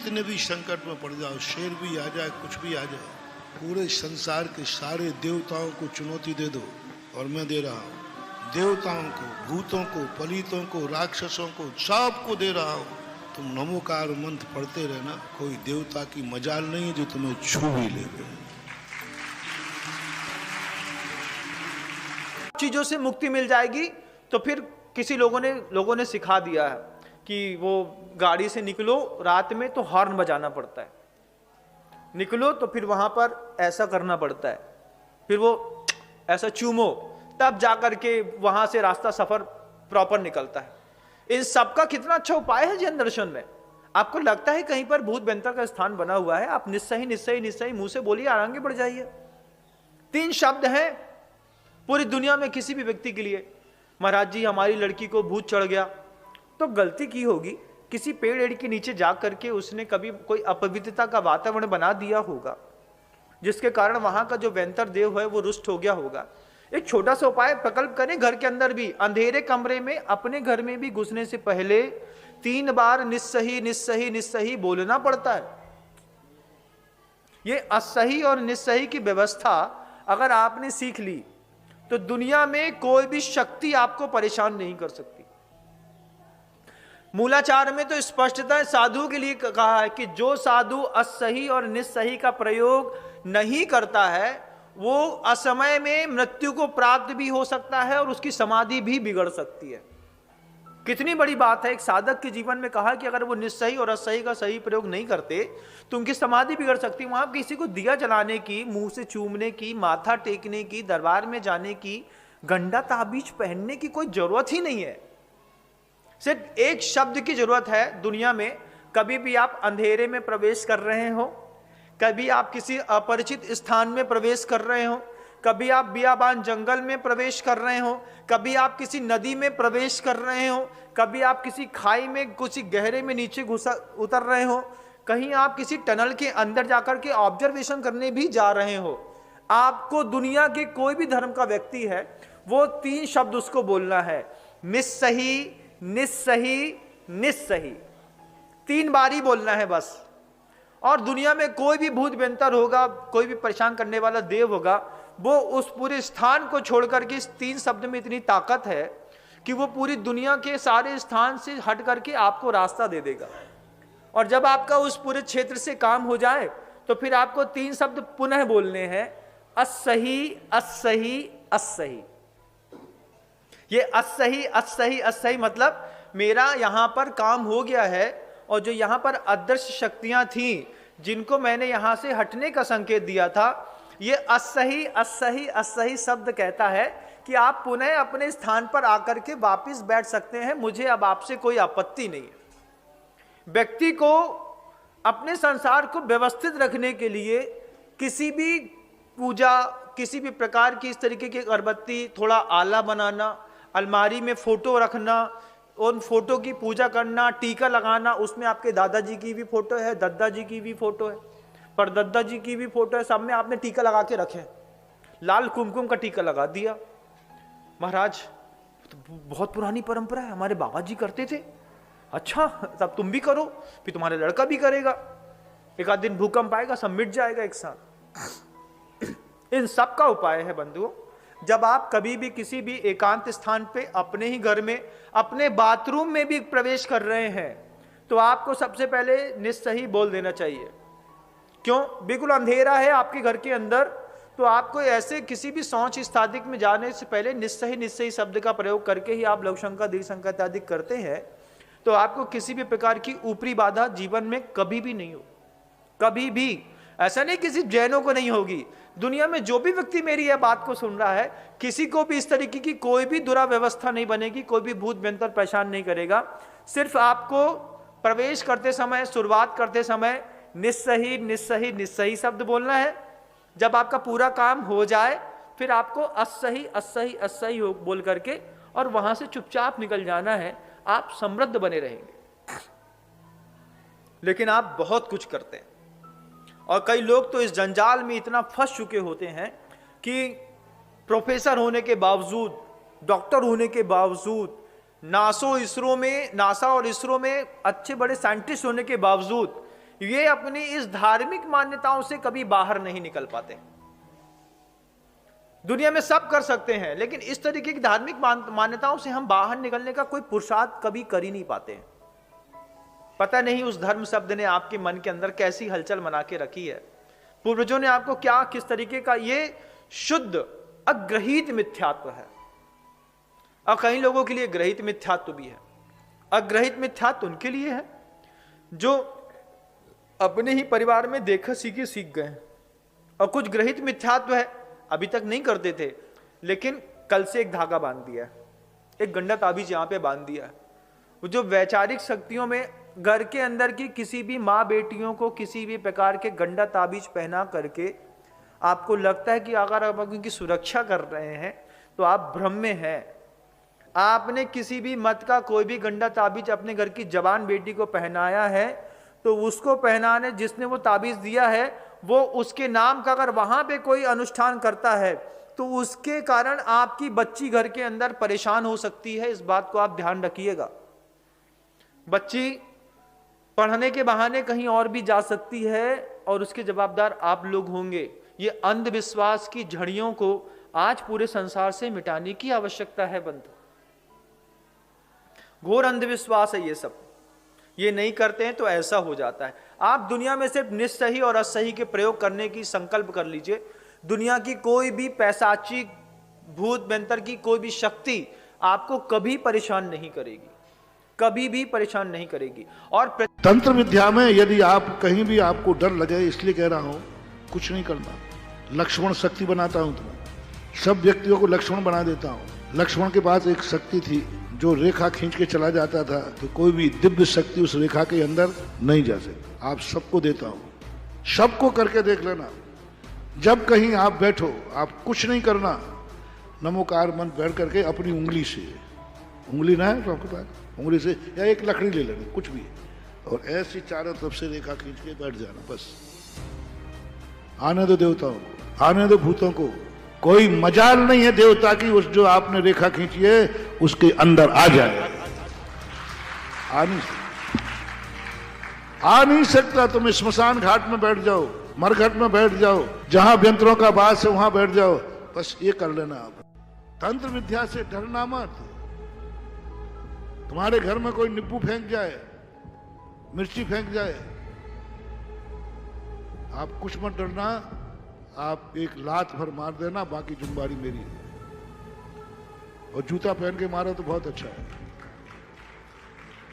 कितने भी संकट में पड़ जाओ, शेर भी आ जाए, कुछ भी आ जाए, पूरे संसार के सारे देवताओं को चुनौती दे दो और मैं दे रहा हूँ। देवताओं को, भूतों को, पलितों को, राक्षसों को, सबको दे रहा हूँ। तुम नमोकार मंत्र पढ़ते रहना, कोई देवता की मजाल नहीं है जो तुम्हें छू भी लेगा। चीजों से मुक्ति मिल जाएगी। तो फिर किसी लोगों ने सिखा दिया है कि वो गाड़ी से निकलो रात में तो हॉर्न बजाना पड़ता है, निकलो तो फिर वहां पर ऐसा करना पड़ता है, फिर वो ऐसा चूमो, तब जाकर के वहां से रास्ता सफर प्रॉपर निकलता है। इन सबका कितना अच्छा उपाय है जैन दर्शन में। आपको लगता है कहीं पर भूत बेंतर का स्थान बना हुआ है, आप निस्सही निस्सही निस्सही मुंह से बोलिए, आगे बढ़ जाइए। 3 शब्द हैं पूरी दुनिया में किसी भी व्यक्ति के लिए। महाराज जी हमारी लड़की को भूत चढ़ गया, तो गलती की होगी, किसी पेड़ एड़ के नीचे जा करके उसने कभी कोई अपवित्रता का वातावरण बना दिया होगा, जिसके कारण वहां का जो वेंतर देव है वो रुष्ट हो गया होगा। एक छोटा सा उपाय प्रकल्प करें, घर के अंदर भी अंधेरे कमरे में अपने घर में भी घुसने से पहले 3 बार निस्सही निस्सही निस्सही बोलना पड़ता है। ये असही और निस्सही की व्यवस्था अगर आपने सीख ली तो दुनिया में कोई भी शक्ति आपको परेशान नहीं कर सकती। मूलाचार में तो स्पष्टता साधु के लिए कहा है कि जो साधु असही और निस्सही का प्रयोग नहीं करता है वो असमय में मृत्यु को प्राप्त भी हो सकता है और उसकी समाधि भी बिगड़ सकती है। कितनी बड़ी बात है। एक साधक के जीवन में कहा कि अगर वो निस्सही और असही का सही प्रयोग नहीं करते तो उनकी समाधि बिगड़ सकती है। वहां किसी को दिया जलाने की, मुंह से चूमने की, माथा टेकने की, दरबार में जाने की, गंडा ताबीज पहनने की कोई जरूरत ही नहीं है। सिर्फ एक शब्द की जरूरत है दुनिया में। कभी भी आप अंधेरे में प्रवेश कर रहे हो, कभी आप किसी अपरिचित स्थान में प्रवेश कर रहे हो, कभी आप बियाबान जंगल में प्रवेश कर रहे हो, कभी आप किसी नदी में प्रवेश कर रहे हो, कभी आप किसी खाई में किसी गहरे में नीचे उतर रहे हो, कहीं आप किसी टनल के अंदर जाकर के ऑब्जर्वेशन करने भी जा रहे हो, आपको दुनिया के कोई भी धर्म का व्यक्ति है वो 3 शब्द उसको बोलना है, निस्सही निस्सही निस्सही। 3 बार ही बोलना है बस। और दुनिया में कोई भी भूत बेंतर होगा, कोई भी परेशान करने वाला देव होगा, वो उस पूरे स्थान को छोड़कर के इस 3 शब्द में इतनी ताकत है कि वो पूरी दुनिया के सारे स्थान से हट करके आपको रास्ता दे देगा। और जब आपका उस पूरे क्षेत्र से काम हो जाए तो फिर आपको 3 शब्द पुनः बोलने हैं, असही असही असही। ये असही असही असही मतलब मेरा यहां पर काम हो गया है और जो यहां पर अदृश्य शक्तियां थी जिनको मैंने यहां से हटने का संकेत दिया था, ये असही असही असही शब्द कहता है कि आप पुनः अपने स्थान पर आकर के वापस बैठ सकते हैं, मुझे अब आपसे कोई आपत्ति नहीं है। व्यक्ति को अपने संसार को व्यवस्थित रखने के लिए किसी भी पूजा, किसी भी प्रकार की इस तरीके की अगरबत्ती, थोड़ा आला बनाना, अलमारी में फोटो रखना, उन फोटो की पूजा करना, टीका लगाना, उसमें आपके दादाजी की भी फोटो है, दद्दा जी की भी फोटो है, पर दद्दा जी की भी फोटो है, सब में आपने टीका लगा के रखे, लाल कुमकुम का टीका लगा दिया। महाराज तो बहुत पुरानी परंपरा है, हमारे बाबा जी करते थे। अच्छा तब तुम भी करो, फिर तुम्हारा लड़का भी करेगा, एक आध दिन भूकंप आएगा, सब मिट जाएगा एक साथ। इन सब का उपाय है बंधुओं, जब आप कभी भी किसी भी एकांत स्थान पे, अपने ही घर में, अपने बाथरूम में भी प्रवेश कर रहे हैं तो आपको सबसे पहले निस्सही बोल देना चाहिए। क्यों? बिल्कुल अंधेरा है आपके घर के अंदर, तो आपको ऐसे किसी भी शौच स्थादिक में जाने से पहले निस्सही निस्सही शब्द का प्रयोग करके ही आप लघु शंका दीर्घ शंका इत्यादि करते हैं, तो आपको किसी भी प्रकार की ऊपरी बाधा जीवन में कभी भी नहीं हो, कभी भी। ऐसा नहीं किसी जैनों को नहीं होगी, दुनिया में जो भी व्यक्ति मेरी यह बात को सुन रहा है, किसी को भी इस तरीके की कोई भी दुराव्यवस्था नहीं बनेगी, कोई भी भूत बेंतर परेशान नहीं करेगा। सिर्फ आपको प्रवेश करते समय, शुरुआत करते समय निस्सही निस्सही निस्सही शब्द बोलना है। जब आपका पूरा काम हो जाए फिर आपको असही असही असही बोल करके और वहां से चुपचाप निकल जाना है। आप समृद्ध बने रहेंगे। लेकिन आप बहुत कुछ करते हैं और कई लोग तो इस जंजाल में इतना फंस चुके होते हैं कि प्रोफेसर होने के बावजूद, डॉक्टर होने के बावजूद, नासा और इसरो में अच्छे बड़े साइंटिस्ट होने के बावजूद ये अपनी इस धार्मिक मान्यताओं से कभी बाहर नहीं निकल पाते। दुनिया में सब कर सकते हैं, लेकिन इस तरीके की धार्मिक मान्यताओं से हम बाहर निकलने का कोई पुरुषार्थ कभी कर ही नहीं पाते हैं। पता नहीं उस धर्म शब्द ने आपके मन के अंदर कैसी हलचल बना के रखी है, पूर्वजों ने आपको क्या किस तरीके का, ये शुद्ध अग्रहित मिथ्यात्व है। और कई लोगों के लिए ग्रहित मिथ्यात्व भी है। अग्रहित मिथ्यात्व उनके लिए है जो अपने ही परिवार में देखा सीखे सीख गए, और कुछ ग्रहित मिथ्यात्व है अभी तक नहीं करते थे, लेकिन कल से एक धागा बांध दिया, एक गंडा ताबीज यहां पे बांध दिया। वो जो वैचारिक शक्तियों में घर के अंदर की किसी भी माँ बेटियों को किसी भी प्रकार के गंडा ताबीज पहना करके आपको लगता है कि अगर आप उनकी सुरक्षा कर रहे हैं तो आप भ्रम में हैं। आपने किसी भी मत का कोई भी गंडा ताबीज अपने घर की जवान बेटी को पहनाया है तो उसको पहनाने जिसने वो ताबीज दिया है वो उसके नाम का अगर वहां पे कोई अनुष्ठान करता है तो उसके कारण आपकी बच्ची घर के अंदर परेशान हो सकती है। इस बात को आप ध्यान रखिएगा। बच्ची पढ़ने के बहाने कहीं और भी जा सकती है और उसके जवाबदार आप लोग होंगे। ये अंधविश्वास की झड़ियों को आज पूरे संसार से मिटाने की आवश्यकता है बंधु। घोर अंधविश्वास है ये सब, ये नहीं करते हैं तो ऐसा हो जाता है। आप दुनिया में सिर्फ निस्सही और असही के प्रयोग करने की संकल्प कर लीजिए। दुनिया की कोई भी पैशाचिक भूत मंत्र की कोई भी शक्ति आपको कभी परेशान नहीं करेगी, कभी भी परेशान नहीं करेगी। और तंत्र विद्या में यदि आप कहीं भी आपको डर लगे, इसलिए कह रहा हूं कुछ नहीं करना। लक्ष्मण शक्ति बनाता हूं तुम्हें, सब व्यक्तियों को लक्ष्मण बना देता हूं। लक्ष्मण के पास एक शक्ति थी जो रेखा खींच के चला जाता था, तो कोई भी दिव्य शक्ति उस रेखा के अंदर नहीं जा सकती। आप सबको देता हूं, सबको करके देख लेना। जब कहीं आप बैठो, आप कुछ नहीं करना, नमोकार मंत्र बैठ करके अपनी उंगली से, उंगली ना है तो आपके पास, उंगली से या एक लकड़ी ले लेना, कुछ भी, और ऐसी चारों तरफ से रेखा खींच के बैठ जाना। बस आने दो देवताओं को, आने दो भूतों को। कोई मजाल नहीं है देवता की उस जो आपने रेखा खींची है उसके अंदर आ जाए। आ नहीं सकता। तुम स्मशान घाट में बैठ जाओ, मरघट में बैठ जाओ, जहां व्यंतरों का वास है वहां बैठ जाओ, बस ये कर लेना। आप तंत्र विद्या से डरना मत। तुम्हारे घर में कोई नींबू फेंक जाए, मिर्ची फेंक जाए, आप कुछ मत डरना। आप एक लात भर मार देना, बाकी जुम्बारी मेरी है। और जूता पहन के मारो तो बहुत अच्छा है।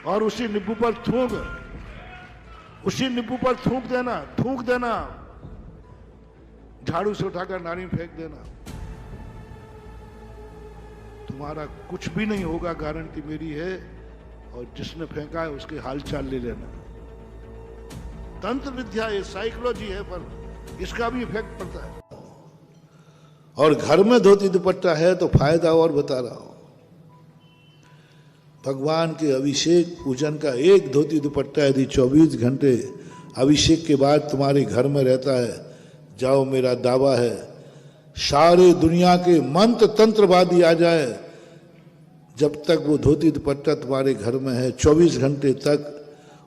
और उसी नींबू पर थूक, उसी नींबू पर थूक देना, थूक देना, झाड़ू से उठाकर नाली में फेंक देना। तुम्हारा कुछ भी नहीं होगा, गारंटी मेरी है। और जिसने फेंका है उसके हालचाल ले लेना। तंत्र विद्या ये साइकोलॉजी है, पर इसका भी इफेक्ट पड़ता है। और घर में धोती दुपट्टा है तो फायदा और बता रहा हूं। भगवान के अभिषेक पूजन का एक धोती दुपट्टा यदि 24 घंटे अभिषेक के बाद तुम्हारे घर में रहता है, जाओ मेरा दावा है सारे दुनिया के मंत्र तंत्रवादी आ जाए, जब तक वो धोती दुपट्टा तुम्हारे घर में है 24 घंटे तक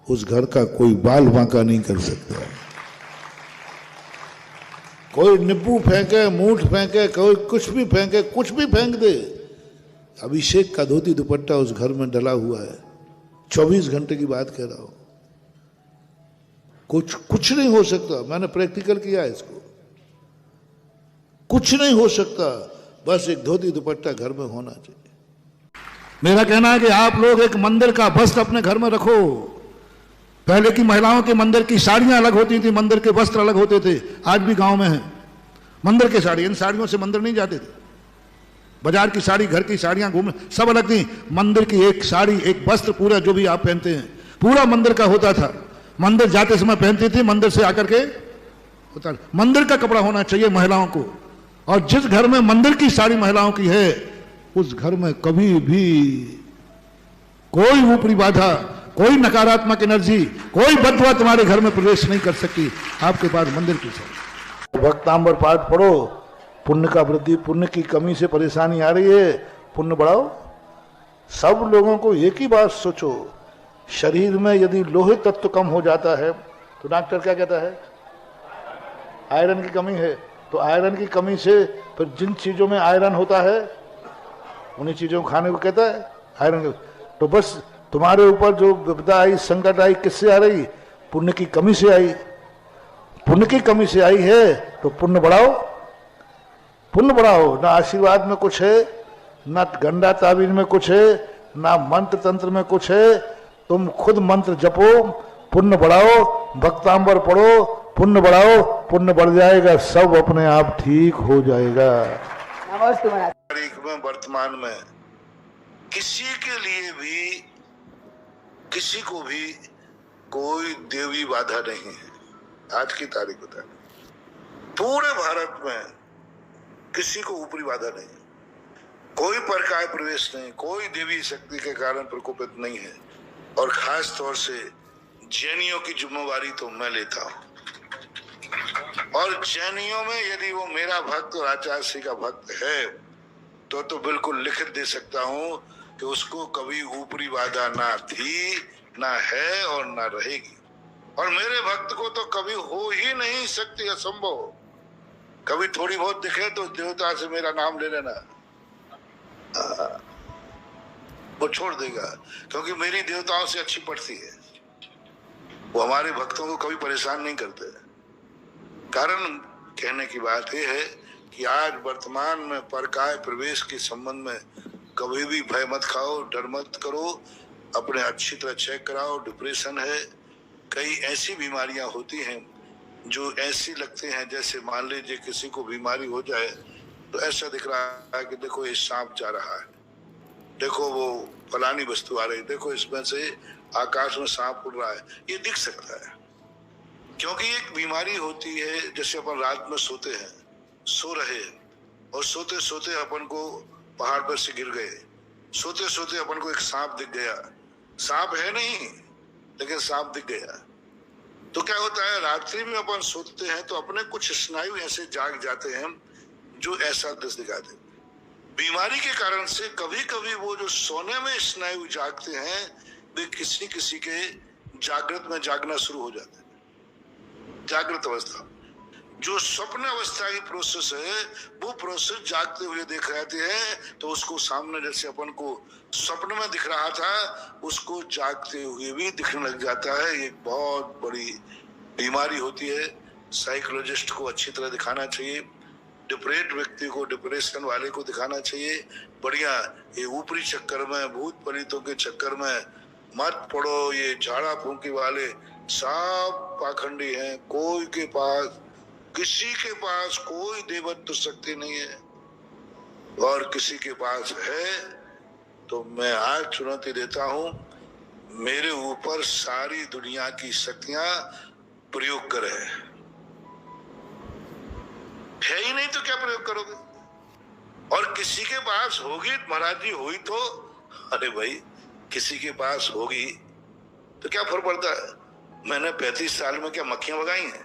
उस घर का कोई बाल बांका नहीं कर सकता। कोई नींबू फेंके, मूठ फेंके, कोई कुछ भी फेंके, कुछ भी फेंक दे, अभिषेक का धोती दुपट्टा उस घर में डला हुआ है। 24 घंटे की बात कह रहा हूं। कुछ नहीं हो सकता। मैंने प्रैक्टिकल किया है इसको। कुछ नहीं हो सकता, बस एक धोती दुपट्टा घर में होना चाहिए। मेरा कहना है कि आप लोग एक मंदिर का वस्त्र अपने घर में रखो। पहले की महिलाओं के मंदिर की साड़ियां अलग होती थी, मंदिर के वस्त्र अलग होते थे। आज भी गांव में है मंदिर के साड़ी, इन साड़ियों से मंदिर नहीं जाते थे। बाजार की साड़ी, घर की साड़ियां, घूमने सब अलग थी। मंदिर की एक साड़ी, एक वस्त्र पूरा जो भी आप पहनते हैं पूरा मंदिर का होता था। मंदिर जाते समय पहनती थी, मंदिर से आकर के होता। मंदिर का कपड़ा होना चाहिए महिलाओं को। और जिस घर में मंदिर की साड़ी महिलाओं की है उस घर में कभी भी कोई ऊपरी बाधा, कोई नकारात्मक एनर्जी, कोई बदवा तुम्हारे घर में प्रवेश नहीं कर सकती। आपके पास मंदिर की साड़ी। भक्तांबर पाठ पढ़ो, पुण्य का वृद्धि, पुण्य की कमी से परेशानी आ रही है, पुण्य बढ़ाओ। सब लोगों को एक ही बात सोचो, शरीर में यदि लोहे तत्व कम हो जाता है तो डॉक्टर क्या कहता है? आयरन की कमी है। तो आयरन की कमी से फिर जिन चीजों में आयरन होता है उन्हीं चीजों को खाने को कहता है आयरन। तो बस तुम्हारे ऊपर जो विपदा आई, संकट आई, किससे आ रही? पुण्य की कमी से आई। पुण्य की कमी से आई है तो पुण्य बढ़ाओ, पुण्य बढ़ाओ। ना आशीर्वाद में कुछ है, ना गंडा ताबीज में कुछ है, ना मंत्र तंत्र में कुछ है। तुम खुद मंत्र जपो, पुण्य बढ़ाओ, भक्तांबर पढ़ो, पुण्य बढ़ाओ, पुण्य बढ़ जाएगा, सब अपने आप ठीक हो जाएगा। तारीख में, वर्तमान में किसी के लिए भी, किसी को भी कोई देवी बाधा नहीं है। आज की तारीख बता, पूरे भारत में किसी को ऊपरी बाधा नहीं है, कोई परकाय प्रवेश नहीं, कोई देवी शक्ति के कारण प्रकोपित नहीं है। और खास तौर से जैनियों की जिम्मेवारी तो मैं लेता हूं। और जैनियों में यदि वो मेरा भक्त और आचार्य श्री का भक्त है तो बिल्कुल लिखित दे सकता हूं कि उसको कभी ऊपरी बाधा ना थी, ना है और ना रहेगी। और मेरे भक्त को तो कभी हो ही नहीं सकती, असंभव। कभी थोड़ी बहुत दिखे तो देवता से मेरा नाम ले लेना, वो छोड़ देगा, क्योंकि मेरी देवताओं से अच्छी पड़ती है। वो हमारे भक्तों को कभी परेशान नहीं करते। कारण कहने की बात यह है कि आज वर्तमान में परकाय प्रवेश के संबंध में कभी भी भय मत खाओ, डर मत करो, अपने अच्छी तरह चेक कराओ। डिप्रेशन है, कई ऐसी बीमारियां होती हैं जो ऐसी लगती हैं जैसे मान लीजिए किसी को बीमारी हो जाए तो ऐसा दिख रहा है कि देखो ये सांप जा रहा है, देखो वो फलानी वस्तु आ रही, देखो इसमें से आकाश में सांप उड़ रहा है, ये दिख सकता है। क्योंकि एक बीमारी होती है, जैसे अपन रात में सोते हैं, सो रहे और सोते सोते अपन को पहाड़ पर से गिर गए, सोते सोते अपन को एक सांप दिख गया, सांप है नहीं लेकिन सांप दिख गया। तो क्या होता है, रात्रि में अपन सोते हैं तो अपने कुछ स्नायु ऐसे जाग जाते हैं जो ऐसा दृश्य दिखाते। बीमारी के कारण से कभी कभी वो जो सोने में स्नायु जागते हैं वे किसी किसी के जागृत में जागना शुरू हो जाते हैं। जागृत अवस्था, जो स्वप्न अवस्था की प्रोसेस है वो प्रोसेस जागते हुए देख रहते हैं, तो उसको सामने जैसे अपन को स्वप्न में दिख रहा था उसको जागते हुए भी दिखने लग जाता है। ये बहुत बड़ी बीमारी होती है। साइकोलॉजिस्ट को अच्छी तरह दिखाना चाहिए, डिप्रेस्ड व्यक्ति को, डिप्रेशन वाले को दिखाना चाहिए। बढ़िया, ये ऊपरी चक्कर में, भूत प्रेतों के चक्कर में मत पड़ो। ये झाड़ा फूंकी वाले सब पाखंडी हैं। कोई के पास, किसी के पास कोई देवत्व शक्ति नहीं है, और किसी के पास है तो मैं आज चुनौती देता हूं, मेरे ऊपर सारी दुनिया की शक्तियां प्रयोग करे। है ही नहीं तो क्या प्रयोग करोगे? और किसी के पास होगी महाराज जी, हुई तो, अरे भाई किसी के पास होगी तो क्या फर्क पड़ता है? मैंने 35 साल में क्या मक्खियां भगाई हैं?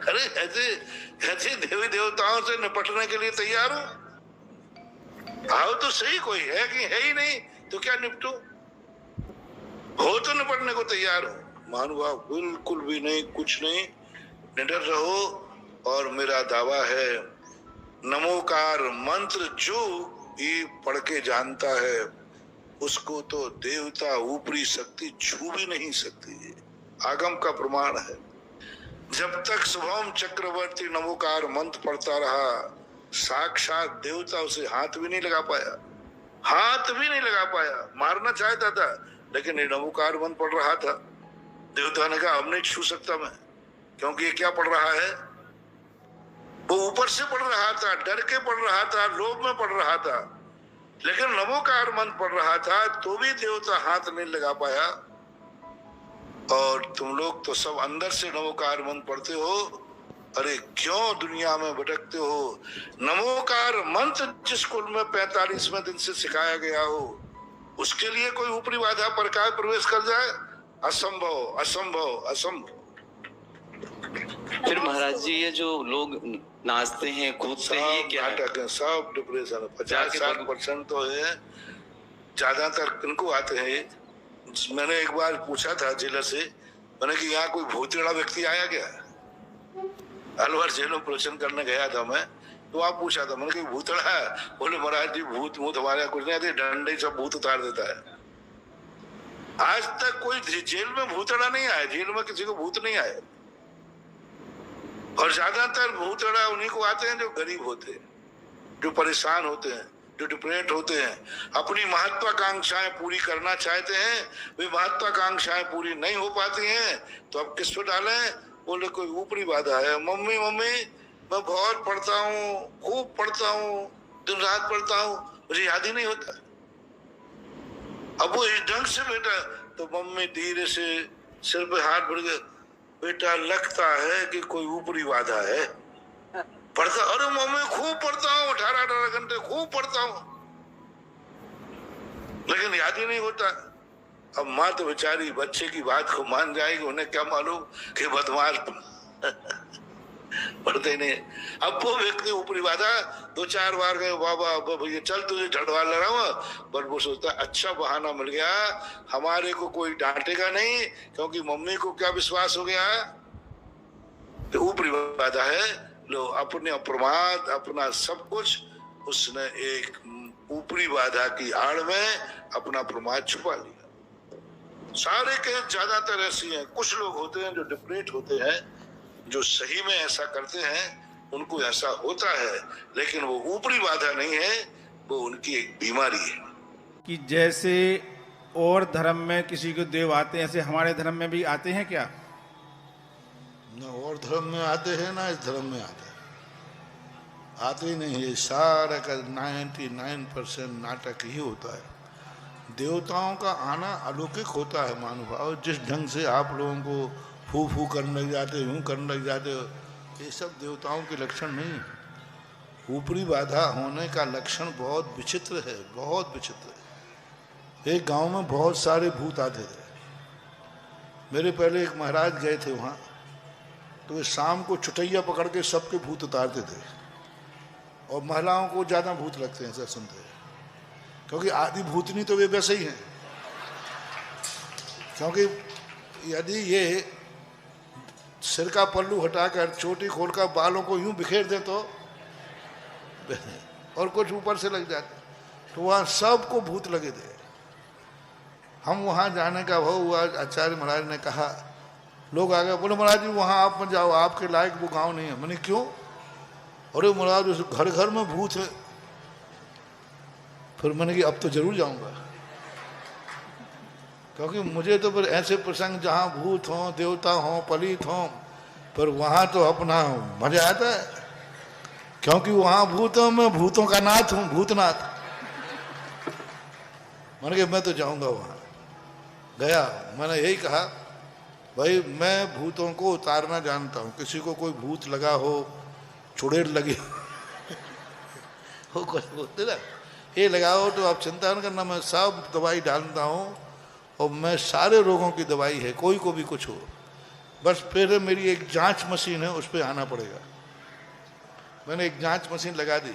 अरे ऐसे देवी देवताओं से निपटने के लिए तैयार हो, आओ तो सही। कोई है कि है ही नहीं तो क्या निपटो? हो तो निपटने को तैयार हो। महानुभाव बिल्कुल भी नहीं, कुछ नहीं, निडर रहो। और मेरा दावा है, नमोकार मंत्र जो ये पढ़ के जानता है उसको तो देवता, ऊपरी शक्ति छू भी नहीं सकती। आगम का प्रमाण है। जब तक शुभम चक्रवर्ती नमोकार मंत्र पढ़ता रहा, साक्षात देवता उसे हाथ भी नहीं लगा पाया, हाथ भी नहीं लगा पाया। मारना चाहता था लेकिन ये नमोकार मंत्र पढ़ रहा था। देवता ने कहा अब नहीं छू सकता मैं, क्योंकि ये क्या पढ़ रहा है? वो ऊपर से पढ़ रहा था, डर के पढ़ रहा था, लोभ में पढ़ रहा था, लेकिन नमोकार मंत्र पढ़ रहा था तो भी देवता हाथ नहीं लगा पाया। और तुम लोग तो सब अंदर से नमोकार मंत्र पढ़ते हो, अरे क्यों दुनिया में भटकते हो? नमोकार मंत्र जिस कुल में 45वें दिन से सिखाया गया हो, उसके लिए कोई ऊपरी बाधा परकाय प्रवेश कर जाए? असंभव, असंभव, असंभव। फिर महाराज जी ये जो लोग नाचते हैं, कूदते हैं, ये क्या है? सब डिप्रेशन। 50-60% तो है, ज्यादातर इनको आते हैं। मैंने एक बार पूछा था जिला से मैंने कि यहाँ कोई भूतेड़ा व्यक्ति आया क्या? अलवर जेल में प्रवचन करने गया था मैं, तो वहां पूछा था, मैंने कि भूतेड़ा है? बोले महाराज जी भूत मूत हमारे यहाँ कुछ नहीं आते, डंडे सब भूत उतार देता है। आज तक कोई जेल में भूतेड़ा नहीं आया, जेल में किसी को भूत नहीं आया। और ज्यादातर भूतेड़ा उन्हीं को आते हैं जो गरीब होते हैं, जो परेशान होते हैं, जो डिप्रेट होते हैं, अपनी महत्वाकांक्षाएं पूरी करना चाहते हैं, वे महत्वाकांक्षाएं पूरी नहीं हो पाती हैं, तो अब किस पे डालें? बोले कोई ऊपरी बाधा है। मम्मी मम्मी मैं बहुत पढ़ता हूँ, खूब पढ़ता हूँ, दिन रात पढ़ता हूँ, मुझे याद ही नहीं होता। अब वो इस ढंग से बेटा, तो मम्मी धीरे से सिर पे हाथ भर के, बेटा लगता है कि कोई ऊपरी बाधा है। पढ़ता, अरे मम्मी खूब पढ़ता हूँ, 18 घंटे खूब पढ़ता हूँ, लेकिन याद ही नहीं होता। अब माँ तो बेचारी बच्चे की बात को मान जाएगी, उन्हें क्या मालूम कि बदमाश पढ़ते नहीं। अब वो व्यक्ति ऊपरी बाधा 2-4 बार गए, बाबा भैया चल तुझे झड़वा ले रहा हूँ, पर वो सोचता अच्छा बहाना मिल गया, हमारे को कोई डांटेगा नहीं, क्योंकि मम्मी को क्या विश्वास हो गया तो ऊपरी बाधा है। लो अपने अप्रमाद, अपना सब कुछ उसने एक ऊपरी बाधा की आड़ में अपना प्रमाद छुपा लिया। सारे के ज्यादातर ऐसी हैं। कुछ लोग होते हैं जो डिप्रेट होते हैं, जो सही में ऐसा करते हैं, उनको ऐसा होता है, लेकिन वो ऊपरी बाधा नहीं है, वो उनकी एक बीमारी है। कि जैसे और धर्म में किसी को देव आते हैं, ऐसे हमारे धर्म में भी आते हैं क्या? न और धर्म में आते हैं ना इस धर्म में आते हैं, आते ही नहीं है। सारा का 99% नाटक ही होता है। देवताओं का आना अलौकिक होता है महानुभाव। जिस ढंग से आप लोगों को फू फू करने लग जाते, यूं करने लग जाते हो, ये सब देवताओं के लक्षण नहीं है। ऊपरी बाधा होने का लक्षण बहुत विचित्र है, बहुत विचित्र है। एक गांव में बहुत सारे भूत आते थे। मेरे पहले एक महाराज गए थे वहाँ, तो वे शाम को चुटैया पकड़ के सबके भूत उतारते थे, और महिलाओं को ज़्यादा भूत लगते हैं, ऐसा सुनते हैं, क्योंकि आदि भूतनी तो वे वैसे ही हैं। क्योंकि यदि ये सिर का पल्लू हटाकर चोटी खोलकर बालों को यूं बिखेर दे तो और कुछ ऊपर से लग जाते, तो वहाँ सबको भूत लगे थे। हम वहाँ जाने का भाव हुआ, आचार्य महाराज ने कहा, लोग आ गए, बोले महाराज जी वहाँ आप मत जाओ, आपके लायक वो गांव नहीं है। मैंने क्यों? अरे महाराज उस घर घर में भूत है। फिर मैंने कि अब तो जरूर जाऊंगा, क्योंकि मुझे तो फिर ऐसे प्रसंग जहाँ भूत हों, देवता हों, पलित हों, पर वहाँ तो अपना मजा आता है, क्योंकि वहाँ भूतों में भूतों का नाथ हूँ, भूतनाथ। मैंने कि मैं तो जाऊंगा वहाँ। गया, मैंने यही कहा, भाई मैं भूतों को उतारना जानता हूँ। किसी को कोई भूत लगा हो, चुड़ैल लगी हो, कुछ बोलते ना, ये लगाओ तो आप चिंता न करना, मैं सब दवाई डालता हूँ, और मैं सारे रोगों की दवाई है, कोई को भी कुछ हो, बस फिर मेरी एक जांच मशीन है, उस पर आना पड़ेगा। मैंने एक जांच मशीन लगा दी।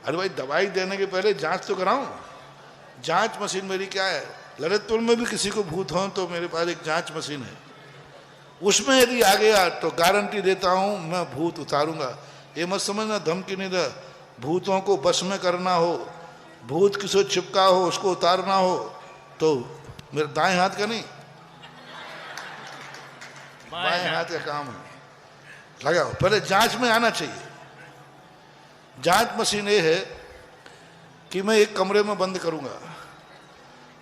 अरे भाई दवाई देने के पहले जांच तो कराऊं। जांच मशीन मेरी क्या है, ललितपुर में भी किसी को भूत हो तो मेरे पास एक जांच मशीन है, उसमें यदि आ गया तो गारंटी देता हूं मैं भूत उतारूंगा। ये मत समझना धमकी नहीं दे, भूतों को बस में करना हो, भूत किसी चिपका हो, उसको उतारना हो, तो मेरे दाएं हाथ का नहीं, बाएं हाथ का काम है। लगाओ, पहले जांच में आना चाहिए। जांच मशीन ये है कि मैं एक कमरे में बंद करूंगा,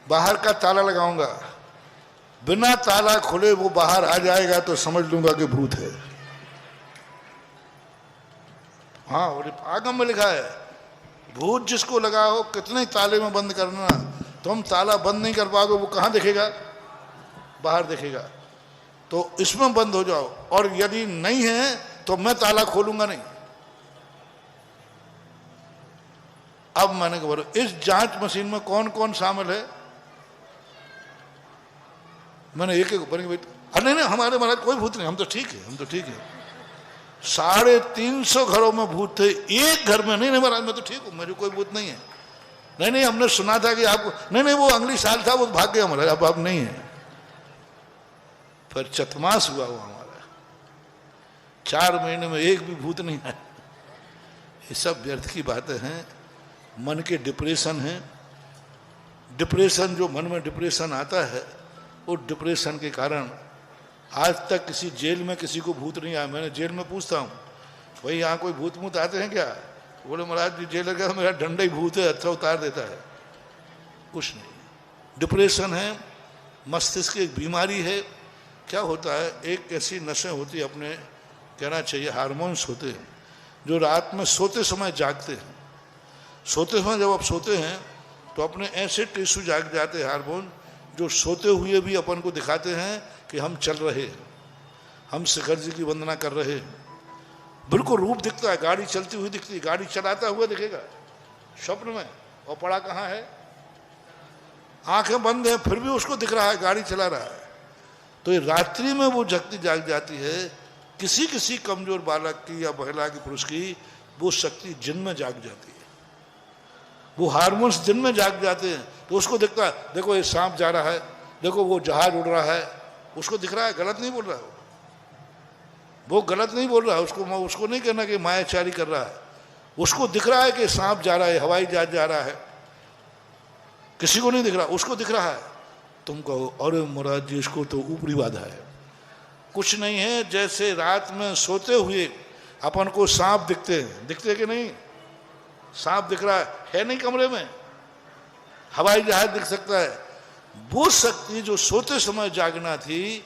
बाहर का ताला लगाऊंगा, बिना ताला खुले वो बाहर आ जाएगा तो समझ लूंगा कि भूत है। हाँ, और आगम में लिखा है, भूत जिसको लगा हो कितने ताले में बंद करना, तुम ताला बंद नहीं कर पाओगे, वो कहाँ दिखेगा, बाहर दिखेगा। तो इसमें बंद हो जाओ, और यदि नहीं है तो मैं ताला खोलूंगा नहीं। अब मैंने कहा इस जांच मशीन में कौन कौन शामिल है, मैंने एक एक ऊपर, अरे नहीं हमारे महाराज कोई भूत नहीं, हम तो ठीक है, हम तो ठीक है। 350 घरों में भूत थे, एक घर में नहीं, नहीं महाराज मैं तो ठीक हूँ, मेरे कोई भूत नहीं है। नहीं नहीं हमने सुना था कि आपको, नहीं नहीं वो अगली साल था, वो भाग गया महाराज, अब नहीं है। फिर चतमास हुआ वो हमारा, 4 महीने में एक भी भूत नहीं आया। ये सब व्यर्थ की बातें हैं, मन के डिप्रेशन हैं। डिप्रेशन, जो मन में डिप्रेशन आता है, वो डिप्रेशन के कारण आज तक किसी जेल में किसी को भूत नहीं आया। मैंने जेल में पूछता हूँ, भाई यहाँ कोई भूत मूत आते हैं क्या? बोले महाराज जी जेलर का मेरा डंडा ही भूत है, अच्छा उतार देता है। कुछ नहीं, डिप्रेशन है, मस्तिष्क की एक बीमारी है। क्या होता है, एक ऐसी नसें होती है, अपने कहना चाहिए हार्मोन्स होते हैं, जो रात में सोते समय जागते हैं। सोते समय जब आप सोते हैं तो अपने ऐसे टिश्यू जाग जाते हैं हार्मोन, जो सोते हुए भी अपन को दिखाते हैं कि हम चल रहे हैं, हम शिखर जी की वंदना कर रहे हैं। बिल्कुल रूप दिखता है, गाड़ी चलती हुई दिखती है, गाड़ी चलाता हुआ दिखेगा स्वप्न में, और पड़ा कहाँ है, आंखें बंद है फिर भी उसको दिख रहा है गाड़ी चला रहा है। तो ये रात्रि में वो शक्ति जाग जाती है। किसी किसी कमजोर बालक की या महिला की, पुरुष की, वो शक्ति जिन में जाग जाती है, वो हार्मोन्स दिन में जाग जाते हैं। तो उसको दिखता है, देखो ये सांप जा रहा है, देखो वो जहाज उड़ रहा है, उसको दिख रहा है, गलत नहीं बोल रहा है वो गलत नहीं बोल रहा है। उसको नहीं कहना कि मायाचारी कर रहा है, उसको दिख रहा है कि सांप जा रहा है, हवाई जहाज जा रहा है। किसी को नहीं दिख रहा, उसको दिख रहा है। तुम कहो अरे महाराज जी इसको तो ऊपरी बाधा है। कुछ नहीं है, जैसे रात में सोते हुए अपन को सांप दिखते हैं, दिखते कि नहीं? सांप दिख रहा है नहीं कमरे में, हवाई जहाज दिख सकता है। वो शक्ति जो सोते समय जागना थी,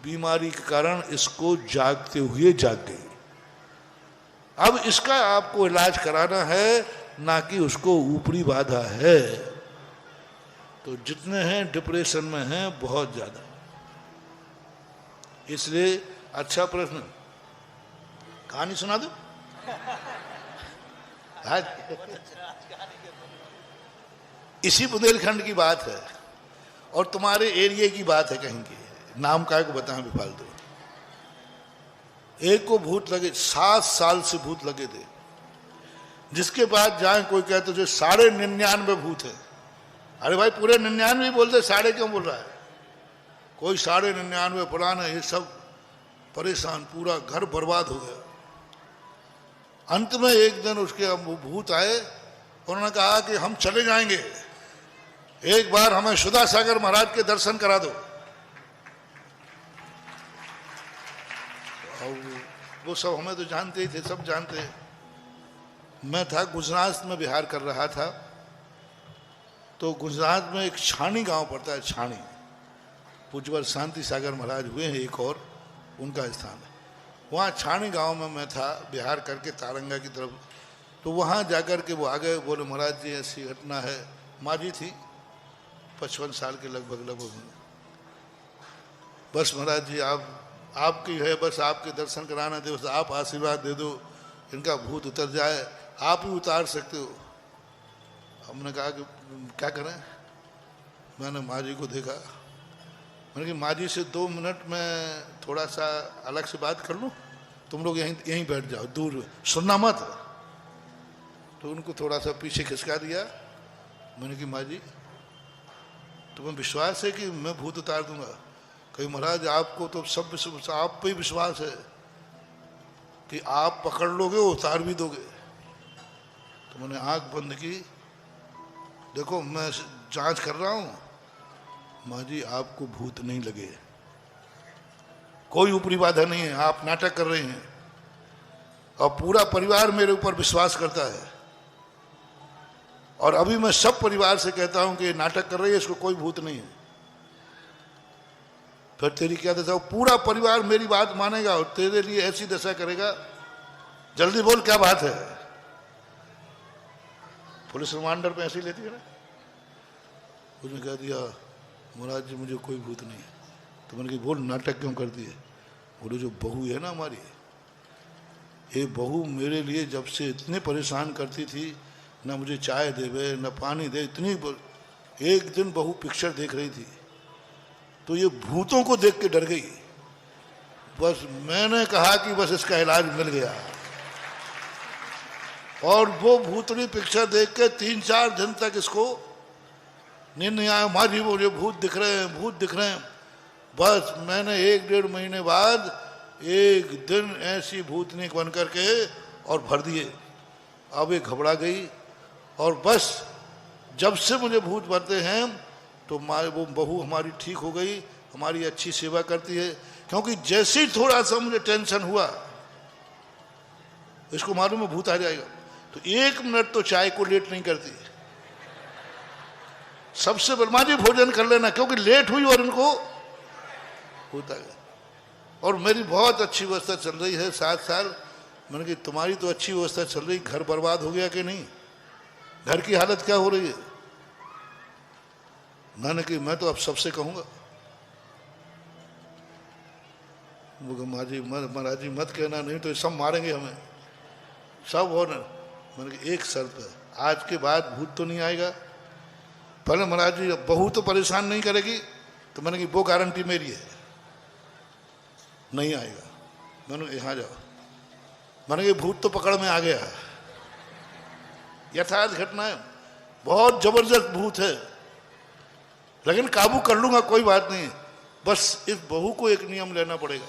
बीमारी के कारण इसको जागते हुए जाग गई। अब इसका आपको इलाज कराना है, ना कि उसको ऊपरी बाधा है। तो जितने हैं डिप्रेशन में हैं बहुत ज्यादा। इसलिए अच्छा प्रश्न, कहानी सुना दो। इसी बुंदेलखंड की बात है और तुम्हारे एरिया की बात है, कहीं की नाम काय को बताएं भी फालतू। एक को भूत लगे, 7 साल से भूत लगे थे, जिसके बाद जाए कोई कहते जो 99.5 भूत है। अरे भाई पूरे 99 बोलते, 1.5 क्यों बोल रहा है? कोई 99.5 पुराना, ये सब परेशान, पूरा घर बर्बाद हो गया। अंत में एक दिन उसके वो भूत आए, उन्होंने कहा कि हम चले जाएंगे, एक बार हमें सुधा सागर महाराज के दर्शन करा दो। और वो सब हमें तो जानते ही थे, सब जानते हैं। मैं था गुजरात में, बिहार कर रहा था, तो गुजरात में एक छाणी गांव पड़ता है, छाणी, पूज्यवर शांति सागर महाराज हुए हैं, एक और उनका स्थान है। वहाँ छाणी गांव में मैं था, बिहार करके तारंगा की तरफ। तो वहाँ जाकर के वो आ गए, बोले महाराज जी ऐसी घटना है। माँ जी थी 55 साल के लगभग। बस महाराज जी आपकी है, बस आपके दर्शन कराना दे, बस आप आशीर्वाद दे दो, इनका भूत उतर जाए, आप ही उतार सकते हो। हमने कहा कि क्या करें? मैंने माँ जी को देखा, मैंने कहा माँ जी से 2 मिनट में थोड़ा सा अलग से बात कर लूँ, तुम लोग यहीं बैठ जाओ, दूर सुनना मत। तो उनको थोड़ा सा पीछे खिसका दिया। मैंने कहा माँ जी तुम्हें विश्वास है कि मैं भूत उतार दूंगा? कहीं महाराज आपको तो सब आप पे ही विश्वास है कि आप पकड़ लोगे, उतार भी दोगे। तो मैंने आंख बंद की, देखो मैं जांच कर रहा हूँ। माँ जी आपको भूत नहीं लगे, कोई ऊपरी बाधा नहीं है, आप नाटक कर रहे हैं, और पूरा परिवार मेरे ऊपर विश्वास करता है। और अभी मैं सब परिवार से कहता हूं कि ये नाटक कर रही है, इसको कोई भूत नहीं है। फिर तेरी क्या दशा? पूरा परिवार मेरी बात मानेगा और तेरे लिए ऐसी दशा करेगा। जल्दी बोल क्या बात है? पुलिस रिमांडर पे ऐसी लेती है ना। उसने कह दिया महाराज जी मुझे कोई भूत नहीं है। तो मैंने कहा बोल नाटक क्यों कर दिए? बोले जो बहू है ना हमारी, ये बहू मेरे लिए जब से इतने परेशान करती थी, ना मुझे चाय देवे न पानी दे, इतनी। एक दिन बहू पिक्चर देख रही थी तो ये भूतों को देख के डर गई। बस मैंने कहा कि बस इसका इलाज मिल गया। और वो भूतनी पिक्चर देख के 3-4 दिन तक इसको नींद नहीं आया। माँ जी मुझे भूत दिख रहे हैं, भूत दिख रहे हैं। बस मैंने 1-1.5 महीने बाद एक दिन ऐसी भूतनी बन करके और भर दिए। अब ये घबरा गई और बस जब से मुझे भूत भरते हैं तो वो बहू हमारी ठीक हो गई, हमारी अच्छी सेवा करती है। क्योंकि जैसे ही थोड़ा सा मुझे टेंशन हुआ, इसको मालूम है भूत आ जाएगा, तो 1 मिनट तो चाय को लेट नहीं करती। सबसे बलमा जी भोजन कर लेना, क्योंकि लेट हुई और इनको होता है। और मेरी बहुत अच्छी व्यवस्था चल रही है 7 साल। मैंने कहा तुम्हारी तो अच्छी व्यवस्था चल रही, घर बर्बाद हो गया कि नहीं, घर की हालत क्या हो रही है? मैंने कहा मैं तो अब सबसे कहूंगा। वो महाराज जी मत कहना, नहीं तो सब मारेंगे हमें, सब हो ना। मैंने कहा एक शर्त है, आज के बाद भूत तो नहीं आएगा। पहले महाराज जी बहू तो परेशान नहीं करेगी, तो मैंने कहा वो गारंटी मेरी है, नहीं आएगा। मैंने यहाँ जाओ, मैंने कहा भूत तो पकड़ में आ गया। यथार्थ घटना है, बहुत जबरदस्त भूत है, लेकिन काबू कर लूंगा, कोई बात नहीं। बस इस बहू को एक नियम लेना पड़ेगा,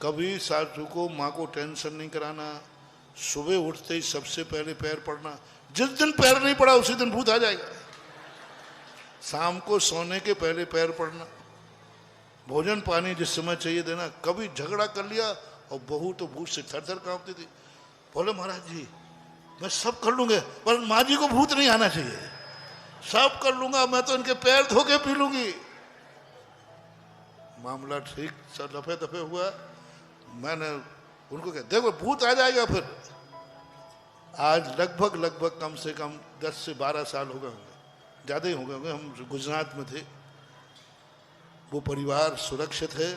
कभी सासू को माँ को टेंशन नहीं कराना, सुबह उठते ही सबसे पहले पैर पड़ना। जिस दिन पैर नहीं पड़ा उसी दिन भूत आ जाएगा। शाम को सोने के पहले पैर पड़ना, भोजन पानी जिस समय चाहिए देना। कभी झगड़ा कर लिया और बहू तो भूत से थर थर कांपती थी। बोले महाराज जी मैं सब कर लूंगा, पर माँ जी को भूत नहीं आना चाहिए, सब कर लूंगा, मैं तो इनके पैर धो के पी लूंगी। मामला ठीक दफे दफे हुआ। मैंने उनको कहा देखो भूत आ जाएगा फिर। आज लगभग कम से कम 10 से 12 साल हो गए होंगे, ज़्यादा ही हो गए होंगे। हम गुजरात में थे, वो परिवार सुरक्षित है,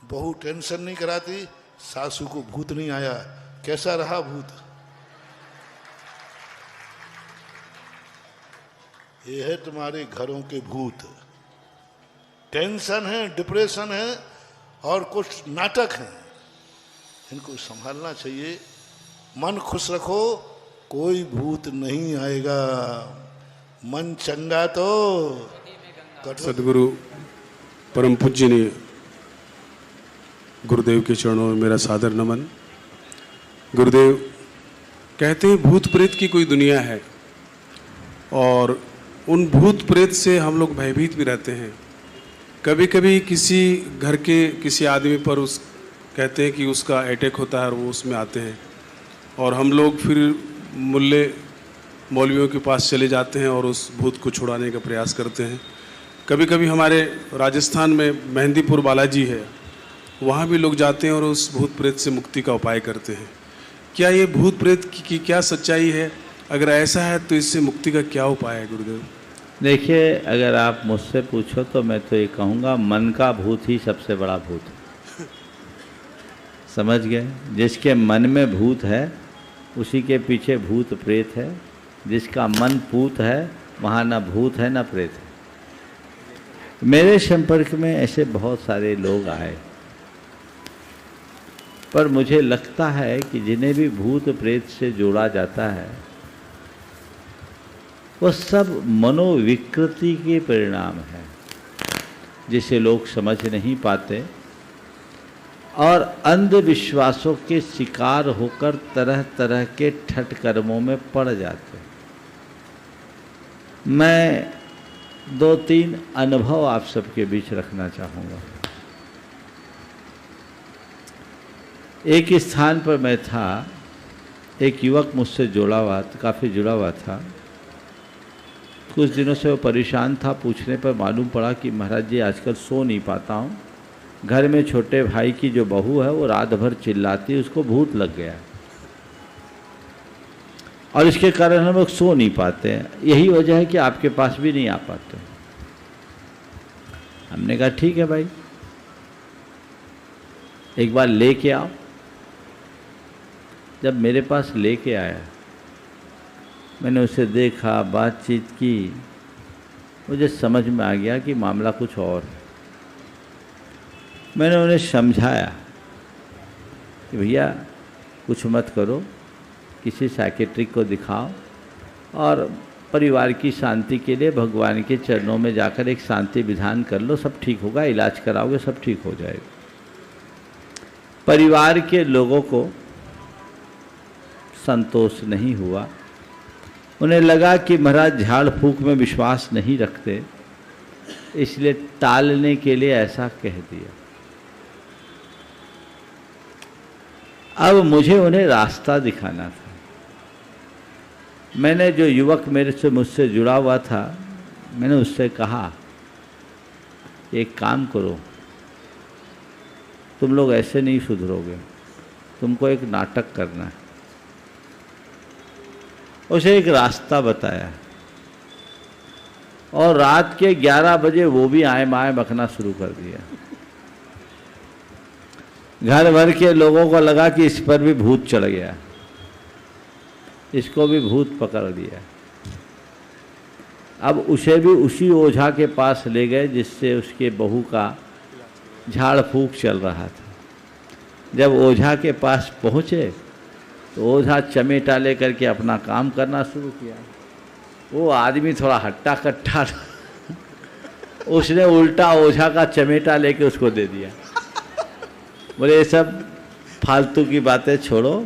बहू टेंशन नहीं कराती, सासू को भूत नहीं आया। कैसा रहा भूत? ये है तुम्हारे घरों के भूत। टेंशन है, डिप्रेशन है और कुछ नाटक है, इनको संभालना चाहिए। मन खुश रखो, कोई भूत नहीं आएगा। मन चंगा तो सदगुरु परम पूज्यनीय गुरुदेव के चरणों में मेरा सादर नमन। गुरुदेव कहते हैं भूत प्रेत की कोई दुनिया है और उन भूत प्रेत से हम लोग भयभीत भी रहते हैं। कभी कभी किसी घर के किसी आदमी पर उस कहते हैं कि उसका अटैक होता है और वो उसमें आते हैं और हम लोग फिर मौलवियों के पास चले जाते हैं और उस भूत को छुड़ाने का प्रयास करते हैं। कभी कभी हमारे राजस्थान में मेहंदीपुर बालाजी है, वहाँ भी लोग जाते हैं और उस भूत प्रेत से मुक्ति का उपाय करते हैं। क्या ये भूत प्रेत की क्या सच्चाई है? अगर ऐसा है तो इससे मुक्ति का क्या उपाय है गुरुदेव? देखिए, अगर आप मुझसे पूछो तो मैं तो ये कहूँगा मन का भूत ही सबसे बड़ा भूत है। समझ गए? जिसके मन में भूत है उसी के पीछे भूत प्रेत है। जिसका मन पूत है वहाँ ना भूत है ना प्रेत है। मेरे संपर्क में ऐसे बहुत सारे लोग आए, पर मुझे लगता है कि जिन्हें भी भूत प्रेत से जोड़ा जाता है वो सब मनोविकृति के परिणाम है, जिसे लोग समझ नहीं पाते और अंधविश्वासों के शिकार होकर तरह तरह के ठट कर्मों में पड़ जाते हैं। मैं 2-3 अनुभव आप सबके बीच रखना चाहूँगा। एक स्थान पर मैं था, एक युवक मुझसे काफ़ी जुड़ा हुआ था। कुछ दिनों से वो परेशान था। पूछने पर मालूम पड़ा कि महाराज जी आजकल सो नहीं पाता हूँ, घर में छोटे भाई की जो बहू है वो रात भर चिल्लाती है, उसको भूत लग गया और इसके कारण हम लोग सो नहीं पाते हैं। यही वजह है कि आपके पास भी नहीं आ पाते। हमने कहा ठीक है भाई, एक बार लेके आओ। जब मेरे पास लेके आया, मैंने उसे देखा, बातचीत की, मुझे समझ में आ गया कि मामला कुछ और है। मैंने उन्हें समझाया कि भैया कुछ मत करो, किसी साइकेट्रिक को दिखाओ और परिवार की शांति के लिए भगवान के चरणों में जाकर एक शांति विधान कर लो, सब ठीक होगा, इलाज कराओगे सब ठीक हो जाएगा। परिवार के लोगों को संतोष नहीं हुआ, उन्हें लगा कि महाराज झाड़ फूक में विश्वास नहीं रखते, इसलिए टालने के लिए ऐसा कह दिया। अब मुझे उन्हें रास्ता दिखाना था। मैंने जो युवक मुझसे जुड़ा हुआ था, मैंने उससे कहा एक काम करो, तुम लोग ऐसे नहीं सुधरोगे, तुमको एक नाटक करना है। उसे एक रास्ता बताया और रात के 11 बजे वो भी आए माए बकना शुरू कर दिया। घर भर के लोगों को लगा कि इस पर भी भूत चढ़ गया, इसको भी भूत पकड़ लिया। अब उसे भी उसी ओझा के पास ले गए जिससे उसके बहू का झाड़ फूक चल रहा था। जब ओझा के पास पहुँचे तो ओझा चमेटा लेकर के अपना काम करना शुरू किया। वो आदमी थोड़ा हट्टा कट्टा उसने उल्टा ओझा का चमेटा लेके उसको दे दिया। बोले ये सब फालतू की बातें छोड़ो,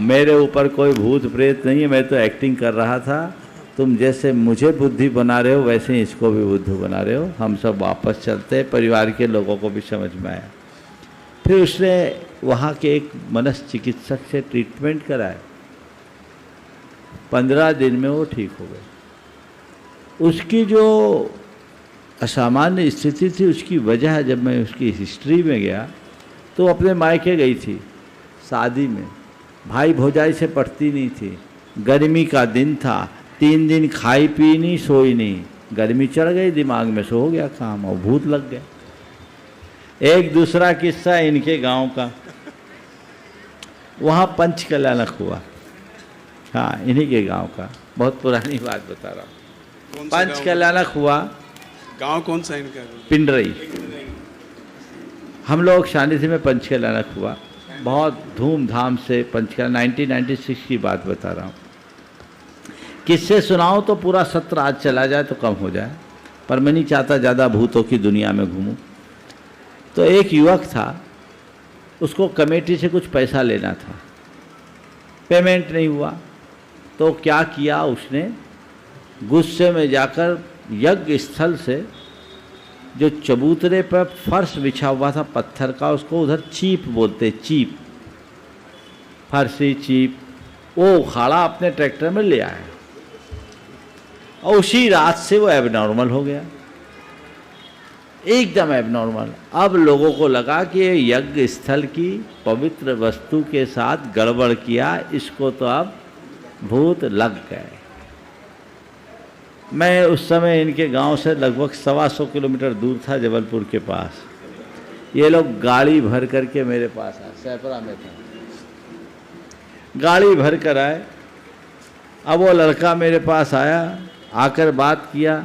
मेरे ऊपर कोई भूत प्रेत नहीं है, मैं तो एक्टिंग कर रहा था। तुम जैसे मुझे बुद्धि बना रहे हो वैसे ही इसको भी बुद्धि बना रहे हो, हम सब वापस चलते। परिवार के लोगों को भी समझ में आया। फिर उसने वहाँ के एक मनश्चिकित्सक से ट्रीटमेंट कराया, 15 दिन में वो ठीक हो गए। उसकी जो असामान्य स्थिति थी उसकी वजह, जब मैं उसकी हिस्ट्री में गया तो अपने मायके गई थी शादी में, भाई भौजाई से पटती नहीं थी, गर्मी का दिन था, 3 दिन खाई पी नहीं सोई नहीं, गर्मी चढ़ गई दिमाग में, सो हो गया काम और भूत लग गया। एक दूसरा किस्सा इनके गांव का, वहाँ पंच कल्याणक हुआ। हाँ, इन्हीं के गांव का, बहुत पुरानी बात बता रहा हूँ। पंच कल्याणक हुआ। गांव कौन सा इनका? पिंडरई। हम लोग शानिथी में पंच कल्याणक हुआ, बहुत धूमधाम से पंच कल्याण। 1996 की बात बता रहा हूँ। किससे सुनाऊँ तो पूरा सत्र आज चला जाए तो कम हो जाए, पर मैं नहीं चाहता ज़्यादा भूतों की दुनिया में घूमूं। तो एक युवक था, उसको कमेटी से कुछ पैसा लेना था, पेमेंट नहीं हुआ तो क्या किया उसने, गुस्से में जाकर यज्ञ स्थल से जो चबूतरे पर फर्श बिछा हुआ था पत्थर का, उसको उधर चीप बोलते, चीप, फर्शी चीप, वो उखाड़ा अपने ट्रैक्टर में ले आया और उसी रात से वो एबनॉर्मल हो गया, एकदम एबनॉर्मल। अब लोगों को लगा कि ये यज्ञ स्थल की पवित्र वस्तु के साथ गड़बड़ किया, इसको तो अब भूत लग गए। मैं उस समय इनके गांव से लगभग 125 किलोमीटर दूर था, जबलपुर के पास। ये लोग गाड़ी भर करके मेरे पास आए, सैपरा में था, गाड़ी भर कर आए। अब वो लड़का मेरे पास आया, आकर बात किया,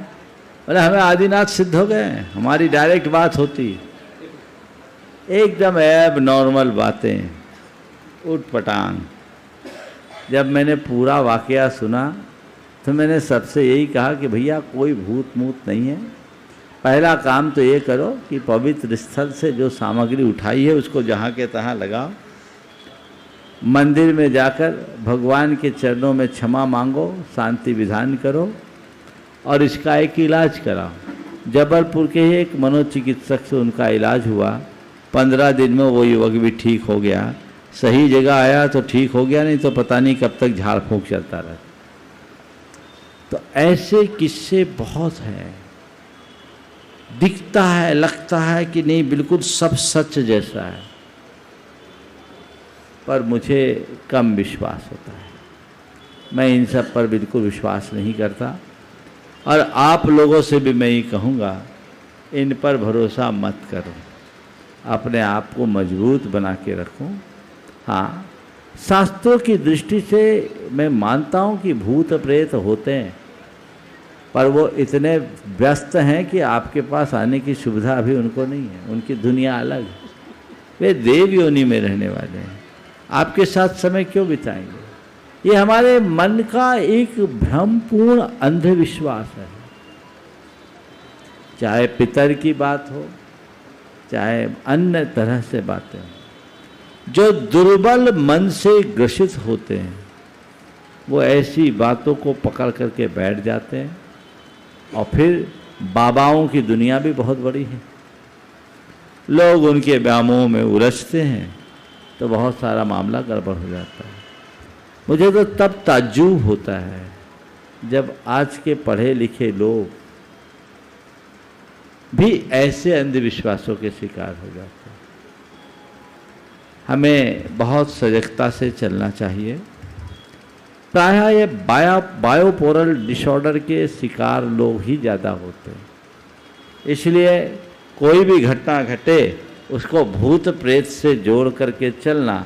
बोले हमें आदिनाथ सिद्ध हो गए, हमारी डायरेक्ट बात होती, एकदम ऐब नॉर्मल बातें, उठ पटांग। जब मैंने पूरा वाकया सुना तो मैंने सबसे यही कहा कि भैया कोई भूत मूत नहीं है, पहला काम तो ये करो कि पवित्र स्थल से जो सामग्री उठाई है उसको जहाँ के तहाँ लगाओ, मंदिर में जाकर भगवान के चरणों में क्षमा मांगो, शांति विधान करो और इसका एक इलाज कराओ। जबलपुर के ही एक मनोचिकित्सक से उनका इलाज हुआ, 15 दिन में वो युवक भी ठीक हो गया। सही जगह आया तो ठीक हो गया, नहीं तो पता नहीं कब तक झाड़ फूंक चलता रहा। तो ऐसे किस्से बहुत हैं। दिखता है, लगता है कि नहीं बिल्कुल सब सच जैसा है, पर मुझे कम विश्वास होता है। मैं इन सब पर बिल्कुल विश्वास नहीं करता और आप लोगों से भी मैं ये कहूँगा, इन पर भरोसा मत करो, अपने आप को मजबूत बना के रखो। हाँ, शास्त्रों की दृष्टि से मैं मानता हूँ कि भूत प्रेत होते हैं, पर वो इतने व्यस्त हैं कि आपके पास आने की सुविधा अभी उनको नहीं है, उनकी दुनिया अलग है, वे देव योनि में रहने वाले हैं। आपके साथ समय क्यों बिताएंगे? ये हमारे मन का एक भ्रमपूर्ण अंधविश्वास है। चाहे पितर की बात हो, चाहे अन्य तरह से बातें हो, जो दुर्बल मन से ग्रसित होते हैं वो ऐसी बातों को पकड़ करके बैठ जाते हैं। और फिर बाबाओं की दुनिया भी बहुत बड़ी है, लोग उनके व्यामोह में उलझते हैं तो बहुत सारा मामला गड़बड़ हो जाता है। मुझे तो तब ताज्जुब होता है जब आज के पढ़े लिखे लोग भी ऐसे अंधविश्वासों के शिकार हो जाते हैं। हमें बहुत सजगता से चलना चाहिए। प्रायः ये बायोपोरल डिसऑर्डर के शिकार लोग ही ज़्यादा होते हैं, इसलिए कोई भी घटना घटे उसको भूत प्रेत से जोड़ करके चलना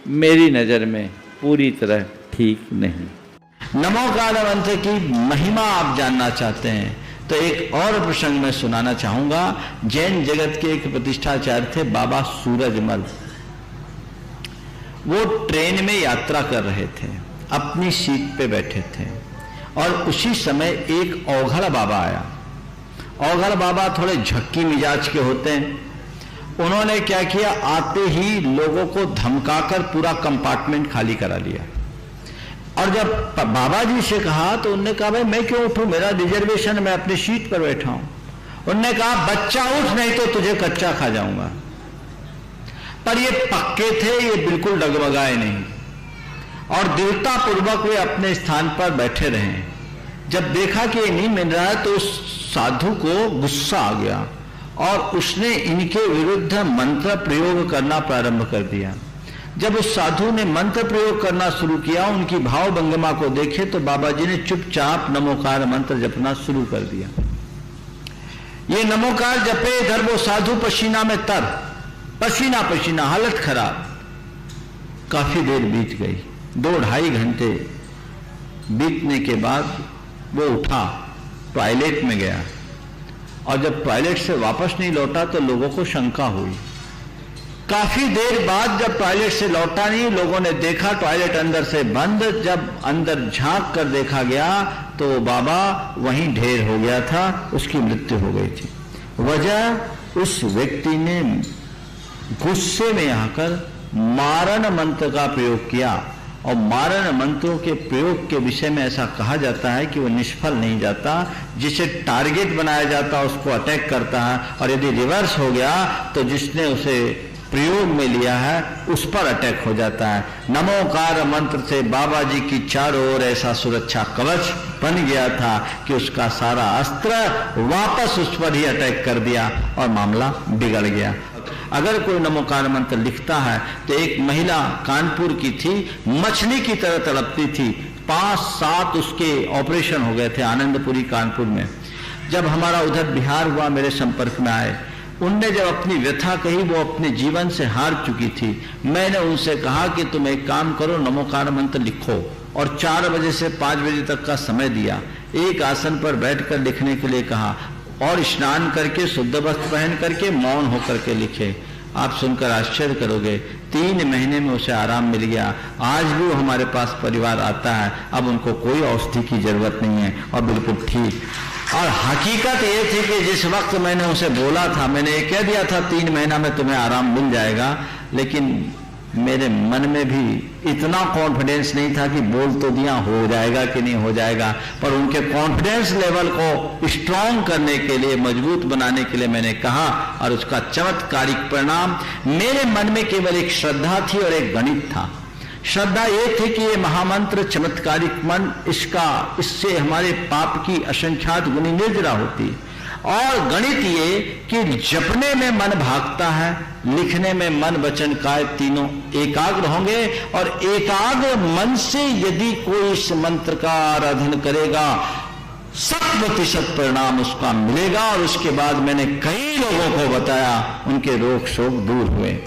मेरी नज़र में पूरी तरह ठीक नहीं। नमोकार मंत्र की महिमा आप जानना चाहते हैं तो एक और प्रसंग में सुनाना चाहूँगा। जैन जगत के एक प्रतिष्ठाचार्य थे बाबा सूरजमल। वो ट्रेन में यात्रा कर रहे थे, अपनी सीट पे बैठे थे और उसी समय एक औघड़ बाबा आया। औघड़ बाबा थोड़े झक्की मिजाज के होते हैं। उन्होंने क्या किया, आते ही लोगों को धमकाकर पूरा कंपार्टमेंट खाली करा लिया। और जब बाबा जी से कहा तो उनने कहा भाई मैं क्यों उठूं, मेरा रिजर्वेशन, मैं अपनी सीट पर बैठा हूं। उनने कहा बच्चा उठ, नहीं तो तुझे कच्चा खा जाऊंगा। पर ये पक्के थे, ये बिल्कुल डगमगाए नहीं और दृढ़ता पूर्वक वे अपने स्थान पर बैठे रहे। जब देखा कि ये नहीं मिल रहा है तो उस साधु को गुस्सा आ गया और उसने इनके विरुद्ध मंत्र प्रयोग करना प्रारंभ कर दिया। जब उस साधु ने मंत्र प्रयोग करना शुरू किया, उनकी भाव भंगिमा को देखे तो बाबा जी ने चुपचाप नमोकार मंत्र जपना शुरू कर दिया। ये नमोकार जपे, इधर वो साधु पसीना में तर, पसीना पसीना, हालत खराब। काफी देर बीत गई, 2-2.5 घंटे बीतने के बाद वो उठा, टॉयलेट में गया और जब टॉयलेट से वापस नहीं लौटा तो लोगों को शंका हुई। काफी देर बाद जब टॉयलेट से लौटा नहीं, लोगों ने देखा टॉयलेट अंदर से बंद। जब अंदर झांक कर देखा गया तो बाबा वहीं ढेर हो गया था, उसकी मृत्यु हो गई थी। वजह, उस व्यक्ति ने गुस्से में आकर मारण मंत्र का प्रयोग किया और मारण मंत्रों के प्रयोग के विषय में ऐसा कहा जाता है कि वो निष्फल नहीं जाता। जिसे टारगेट बनाया जाता है उसको अटैक करता है और यदि रिवर्स हो गया तो जिसने उसे प्रयोग में लिया है उस पर अटैक हो जाता है। नमोकार मंत्र से बाबा जी की चारों ओर ऐसा सुरक्षा कवच बन गया था कि उसका सारा अस्त्र वापस उस पर ही अटैक कर दिया और मामला बिगड़ गया। अगर कोई नमोकार मंत्र लिखता है तो एक महिला कानपुर की थी, मछली की तरह तड़पती थी, 5-7 उसके ऑपरेशन हो गए थे आनंदपुरी कानपुर में। जब हमारा उधर बिहार हुआ, मेरे संपर्क में आए, उनने जब अपनी व्यथा कही, वो अपने जीवन से हार चुकी थी। मैंने उनसे कहा कि तुम एक काम करो, नमोकार मंत्र लिखो और 4 बजे से 5 बजे तक का समय दिया। एक आसन पर बैठकर लिखने के लिए कहा और स्नान करके शुद्ध वस्त्र पहन करके मौन होकर के लिखे। आप सुनकर आश्चर्य करोगे, 3 महीने में उसे आराम मिल गया। आज भी वो हमारे पास परिवार आता है, अब उनको कोई औषधि की जरूरत नहीं है और बिल्कुल ठीक। और हकीकत ये थी कि जिस वक्त मैंने उसे बोला था, मैंने ये कह दिया था 3 महीना में तुम्हें आराम मिल जाएगा, लेकिन मेरे मन में भी इतना कॉन्फिडेंस नहीं था कि बोल तो दिया, हो जाएगा कि नहीं हो जाएगा, पर उनके कॉन्फिडेंस लेवल को स्ट्रांग करने के लिए, मजबूत बनाने के लिए मैंने कहा और उसका चमत्कारिक परिणाम, मेरे मन में केवल एक श्रद्धा थी और एक गणित था। श्रद्धा ये थी कि ये महामंत्र चमत्कारिक मन, इससे हमारे पाप की असंख्यात गुनी निर्जरा होती, और गणित ये कि जपने में मन भागता है, लिखने में मन वचन काय तीनों एकाग्र होंगे और एकाग्र मन से यदि कोई इस मंत्र का आराधन करेगा 100% परिणाम उसका मिलेगा। और उसके बाद मैंने कई लोगों को बताया, उनके रोग शोक दूर हुए।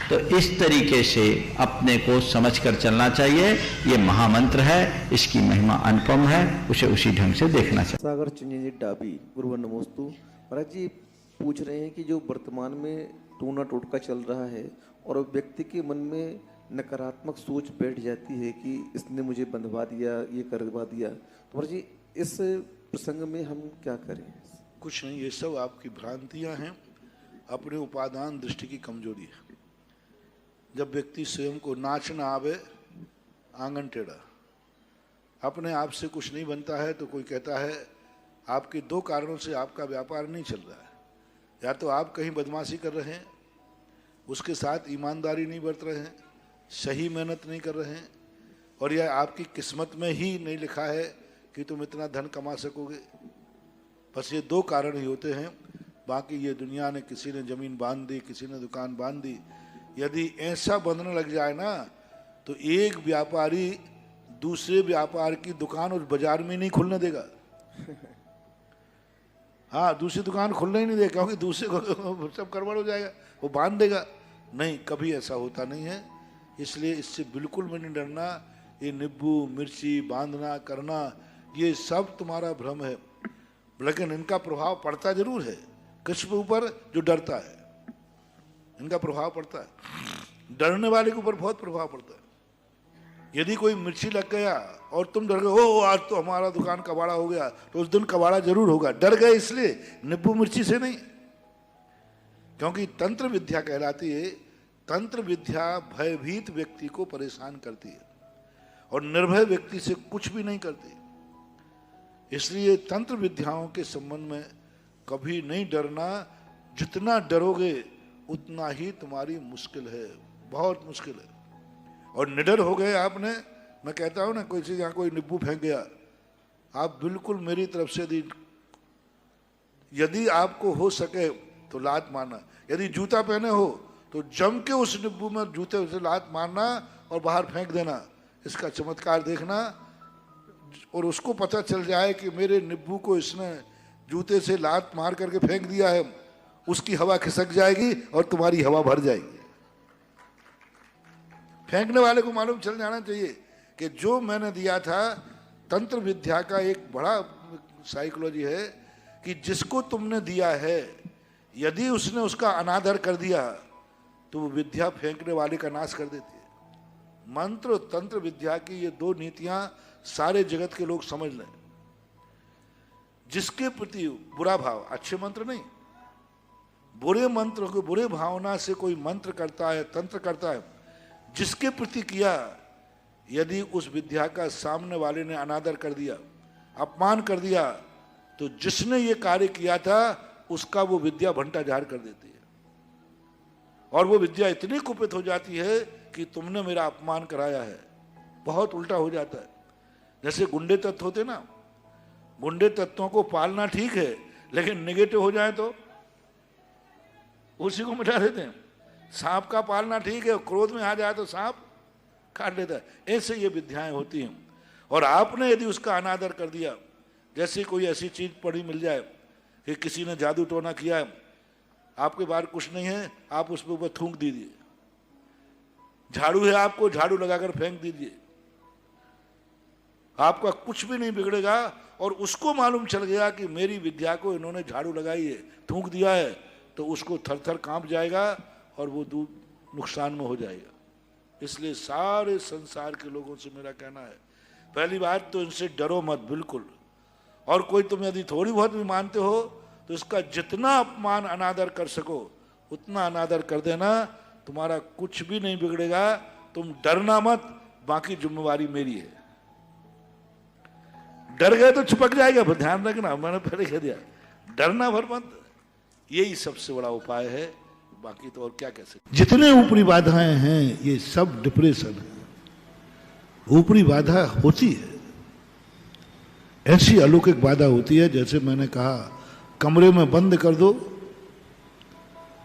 तो इस तरीके से अपने को समझकर चलना चाहिए। ये महामंत्र है, इसकी महिमा अनुपम है, उसे उसी ढंग से देखना चाहिए। सागर चुनिजी डाबी गुरु नमोस्तु। महाराज जी पूछ रहे हैं कि जो वर्तमान में टूना टोटका चल रहा है और व्यक्ति के मन में नकारात्मक सोच बैठ जाती है कि इसने मुझे बंधवा दिया, ये करवा दिया, तो महाराज जी इस प्रसंग में हम क्या करें? कुछ नहीं, ये सब आपकी भ्रांतियां हैं, अपने उपादान दृष्टि की कमजोरी है। जब व्यक्ति स्वयं को नाच ना आवे आंगन टेढ़ा, अपने आप से कुछ नहीं बनता है तो कोई कहता है आपके दो कारणों से आपका व्यापार नहीं चल रहा है। या तो आप कहीं बदमाशी कर रहे हैं, उसके साथ ईमानदारी नहीं बरत रहे हैं, सही मेहनत नहीं कर रहे हैं, और यह आपकी किस्मत में ही नहीं लिखा है कि तुम इतना धन कमा सकोगे। बस ये दो कारण ही होते हैं। बाकी ये दुनिया ने, किसी ने जमीन बांध दी, किसी ने दुकान बांध दी। यदि ऐसा बंधने लग जाए ना तो एक व्यापारी दूसरे व्यापार की दुकान उस बाजार में नहीं खुलने देगा। हाँ, दूसरी दुकान खुलने ही नहीं देगा, क्योंकि दूसरे को सब गड़बड़ हो जाएगा, वो बांध देगा। नहीं, कभी ऐसा होता नहीं है। इसलिए इससे बिल्कुल भी नहीं डरना। ये नींबू मिर्ची बांधना करना ये सब तुम्हारा भ्रम है, लेकिन इनका प्रभाव पड़ता जरूर है किस पे ऊपर जो डरता है, इनका प्रभाव पड़ता है। डरने वाले के ऊपर बहुत प्रभाव पड़ता है। यदि कोई मिर्ची लग गया और तुम डर गए, ओ आज तो हमारा दुकान कबाड़ा हो गया, तो उस दिन कबाड़ा जरूर होगा। डर गए इसलिए, नींबू मिर्ची से नहीं। क्योंकि तंत्र विद्या कहलाती है, तंत्र विद्या भयभीत व्यक्ति को परेशान करती है और निर्भय व्यक्ति से कुछ भी नहीं करती। इसलिए तंत्र विद्याओं के संबंध में कभी नहीं डरना। जितना डरोगे उतना ही तुम्हारी मुश्किल है, बहुत मुश्किल है। और निडर हो गए आपने, मैं कहता हूं ना, कोई चीज यहाँ कोई नींबू फेंक गया, आप बिल्कुल मेरी तरफ से यदि आपको हो सके तो लात मारना। यदि जूता पहने हो तो जम के उस नींबू में जूते से लात मारना और बाहर फेंक देना। इसका चमत्कार देखना, और उसको पता चल जाए कि मेरे नींबू को इसने जूते से लात मार करके फेंक दिया है, उसकी हवा खिसक जाएगी और तुम्हारी हवा भर जाएगी। फेंकने वाले को मालूम चल जाना चाहिए कि जो मैंने दिया था। तंत्र विद्या का एक बड़ा साइकोलॉजी है कि जिसको तुमने दिया है, यदि उसने उसका अनादर कर दिया तो वो विद्या फेंकने वाले का नाश कर देती है। मंत्र और तंत्र विद्या की ये दो नीतियां सारे जगत के लोग समझ लें। जिसके प्रति बुरा भाव, अच्छे मंत्र नहीं, बुरे मंत्र को, बुरे भावना से कोई मंत्र करता है, तंत्र करता है, जिसके प्रति किया, यदि उस विद्या का सामने वाले ने अनादर कर दिया, अपमान कर दिया, तो जिसने ये कार्य किया था उसका वो विद्या भंटा झाड़ कर देती है। और वो विद्या इतनी कुपित हो जाती है कि तुमने मेरा अपमान कराया है। बहुत उल्टा हो जाता है। जैसे गुंडे तत्व होते ना, गुंडे तत्वों को पालना ठीक है, लेकिन निगेटिव हो जाए तो उसी को मिटा देते हैं। सांप का पालना ठीक है, क्रोध में आ जाए तो सांप काट लेता है। ऐसे ये विद्याएं होती हैं। और आपने यदि उसका अनादर कर दिया, जैसे कोई ऐसी चीज पड़ी मिल जाए कि किसी ने जादू टोना किया है, आपके बाहर कुछ नहीं है, आप उस पर ऊपर थूक दीजिए। झाड़ू है आपको, झाड़ू लगाकर फेंक दीजिए, आपका कुछ भी नहीं बिगड़ेगा। और उसको मालूम चल गया कि मेरी विद्या को इन्होंने झाड़ू लगाई है, थूक दिया है, तो उसको थर थर कांप जाएगा और वो नुकसान में हो जाएगा। इसलिए सारे संसार के लोगों से मेरा कहना है, पहली बात तो इनसे डरो मत बिल्कुल। और कोई तुम यदि थोड़ी बहुत भी मानते हो तो इसका जितना अपमान अनादर कर सको उतना अनादर कर देना, तुम्हारा कुछ भी नहीं बिगड़ेगा। तुम डरना मत, बाकी जिम्मेवारी मेरी है। डर गए तो चिपक जाएगा, पर ध्यान रखना, मैंने पहले कह दिया, डरना भर मत। यही सबसे बड़ा उपाय है, बाकी तो और क्या कह सकते। जितने ऊपरी बाधाएं हैं ये सब डिप्रेशन है। ऊपरी बाधा होती है, ऐसी अलौकिक बाधा होती है, जैसे मैंने कहा कमरे में बंद कर दो,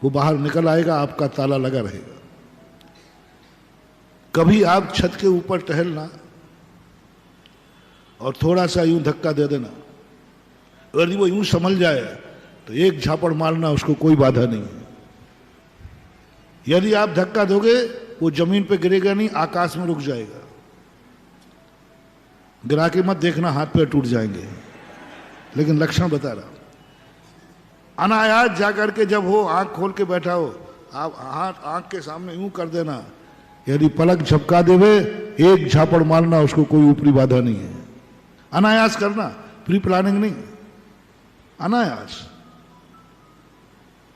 वो बाहर निकल आएगा, आपका ताला लगा रहेगा। कभी आप छत के ऊपर टहलना और थोड़ा सा यूं धक्का दे देना, यदि वो यूं संभल जाए तो एक झापड़ मारना, उसको कोई बाधा नहीं है। यदि आप धक्का दोगे वो जमीन पे गिरेगा नहीं, आकाश में रुक जाएगा। गिरा के मत देखना, हाथ पैर टूट जाएंगे, लेकिन लक्षण बता रहा हूं। अनायास जाकर के जब हो, आंख खोल के बैठा हो, आप हाथ आंख के सामने यूं कर देना यदि पलक झपका देवे, एक झापड़ मारना, उसको कोई ऊपरी बाधा नहीं है। अनायास करना, प्री प्लानिंग नहीं, अनायास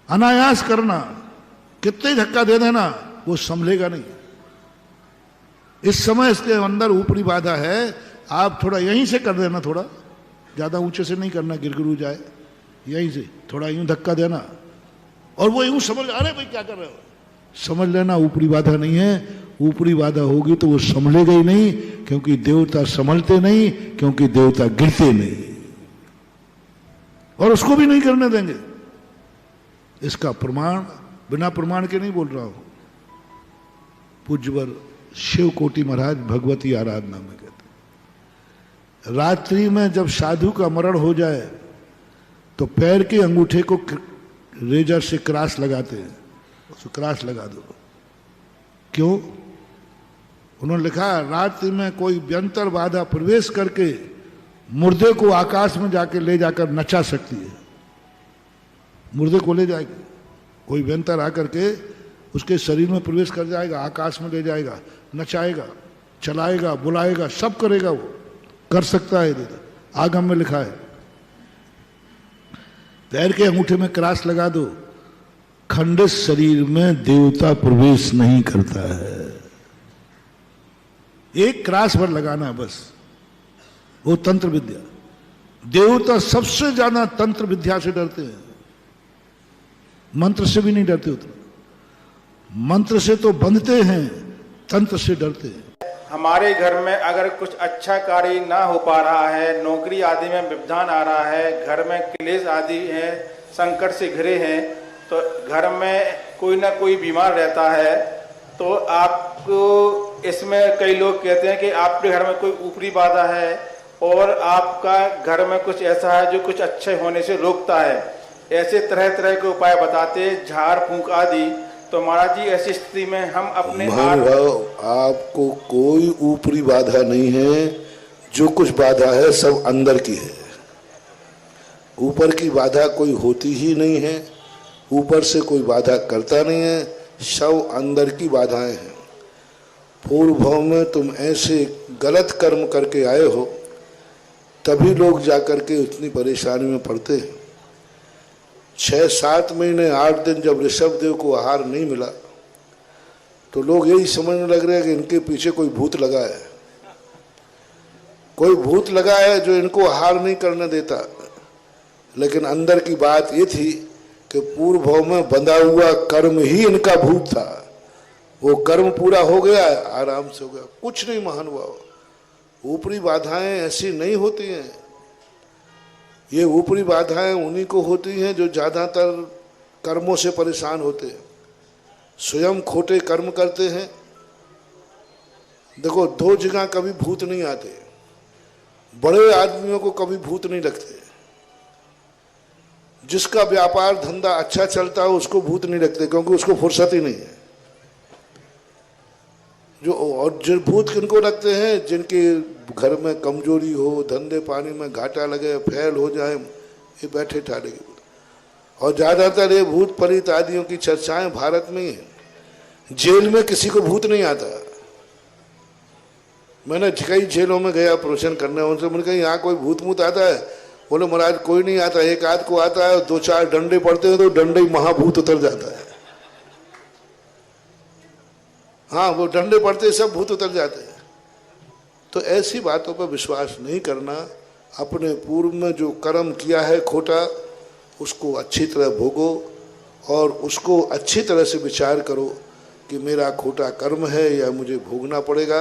अनायास करना। कितने धक्का दे देना, वो संभलेगा नहीं। इस समय इसके अंदर ऊपरी बाधा है, आप थोड़ा यहीं से कर देना, थोड़ा ज्यादा ऊंचे से नहीं करना, गिरगिरू जाए, यहीं से थोड़ा यूं धक्का देना, और वो यूं समझ, अरे भाई क्या कर रहे हो, समझ लेना ऊपरी बाधा नहीं है। ऊपरी बाधा होगी तो वो संभलेगा ही नहीं, क्योंकि देवता संभलते नहीं, क्योंकि देवता गिरते नहीं, और उसको भी नहीं करने देंगे। इसका प्रमाण बिना प्रमाण के नहीं बोल रहा हूं। पूज्यवर शिव कोटि महाराज भगवती आराधना में कहते, रात्रि में जब साधु का मरण हो जाए तो पैर के अंगूठे को रेजर से क्रॉस लगाते हैं, उसको क्रॉस लगा दो। क्यों? उन्होंने लिखा, रात्रि में कोई व्यंतर बाधा प्रवेश करके मुर्दे को आकाश में जाके ले जाकर नचा सकती है। मुर्दे को ले जाएगी, कोई व्यंतर आकर के उसके शरीर में प्रवेश कर जाएगा, आकाश में ले जाएगा, नचाएगा, चलाएगा, बुलाएगा, सब करेगा, वो कर सकता है। आगम में लिखा है, पैर के अंगूठे में क्रॉस लगा दो, खंडित शरीर में देवता प्रवेश नहीं करता है। एक क्रॉस पर लगाना है बस, वो तंत्र विद्या। देवता सबसे ज्यादा तंत्र विद्या से डरते हैं, मंत्र से भी नहीं डरते उतना। मंत्र से तो बंधते हैं, तंत्र से डरते हैं। हमारे घर में अगर कुछ अच्छा कार्य ना हो पा रहा है, नौकरी आदि में व्यवधान आ रहा है, घर में क्लेश आदि है, संकट से घिरे हैं, तो घर में कोई ना कोई बीमार रहता है, तो आपको इसमें कई लोग कहते हैं कि आपके घर में कोई ऊपरी बाधा है और आपका घर में कुछ ऐसा है जो कुछ अच्छे होने से रोकता है। ऐसे तरह तरह के उपाय बताते, झाड़ फूंक आदि। तो महाराज जी, ऐसी स्थिति में हम अपने आपको कोई ऊपरी बाधा नहीं है, जो कुछ बाधा है सब अंदर की है। ऊपर की बाधा कोई होती ही नहीं है, ऊपर से कोई बाधा करता नहीं है, सब अंदर की बाधाएं हैं। पूर्व भाव में तुम ऐसे गलत कर्म करके आए हो, तभी लोग जाकर के उतनी परेशानी में पड़ते हैं। 6-7 महीने 8 दिन जब ऋषभ देव को आहार नहीं मिला, तो लोग यही समझने लग रहे हैं कि इनके पीछे कोई भूत लगा है, कोई भूत लगा है जो इनको आहार नहीं करने देता। लेकिन अंदर की बात ये थी कि पूर्व भाव में बंधा हुआ कर्म ही इनका भूत था। वो कर्म पूरा हो गया, आराम से हो गया, कुछ नहीं महान हुआ। ऊपरी बाधाएं ऐसी नहीं होती हैं। ये ऊपरी बाधाएं उन्हीं को होती हैं जो ज्यादातर कर्मों से परेशान होते हैं, स्वयं खोटे कर्म करते हैं। देखो, 2 जगह कभी भूत नहीं आते। बड़े आदमियों को कभी भूत नहीं लगते। जिसका व्यापार धंधा अच्छा चलता है उसको भूत नहीं लगते, क्योंकि उसको फुर्सत ही नहीं है। जो भूत किनको लगते हैं? जिनके घर में कमजोरी हो, धंधे पानी में घाटा लगे, फेल हो जाए, ये बैठे ठाड़े के भूत। और ज्यादातर ये भूत प्रेत आदियों की चर्चाएं भारत में ही है। जेल में किसी को भूत नहीं आता। मैंने कई जेलों में गया प्रवचन करने, उनसे मैंने कहा यहाँ कोई भूत मूत आता है? बोले महाराज कोई नहीं आता, एक आध को आता है, 2-4 डंडे पड़ते हैं तो डंडे ही महाभूत उतर जाता है। हाँ, वो डंडे पड़ते सब भूत उतर जाते हैं। तो ऐसी बातों पर विश्वास नहीं करना। अपने पूर्व में जो कर्म किया है खोटा, उसको अच्छी तरह भोगो और उसको अच्छी तरह से विचार करो कि मेरा खोटा कर्म है या मुझे भोगना पड़ेगा।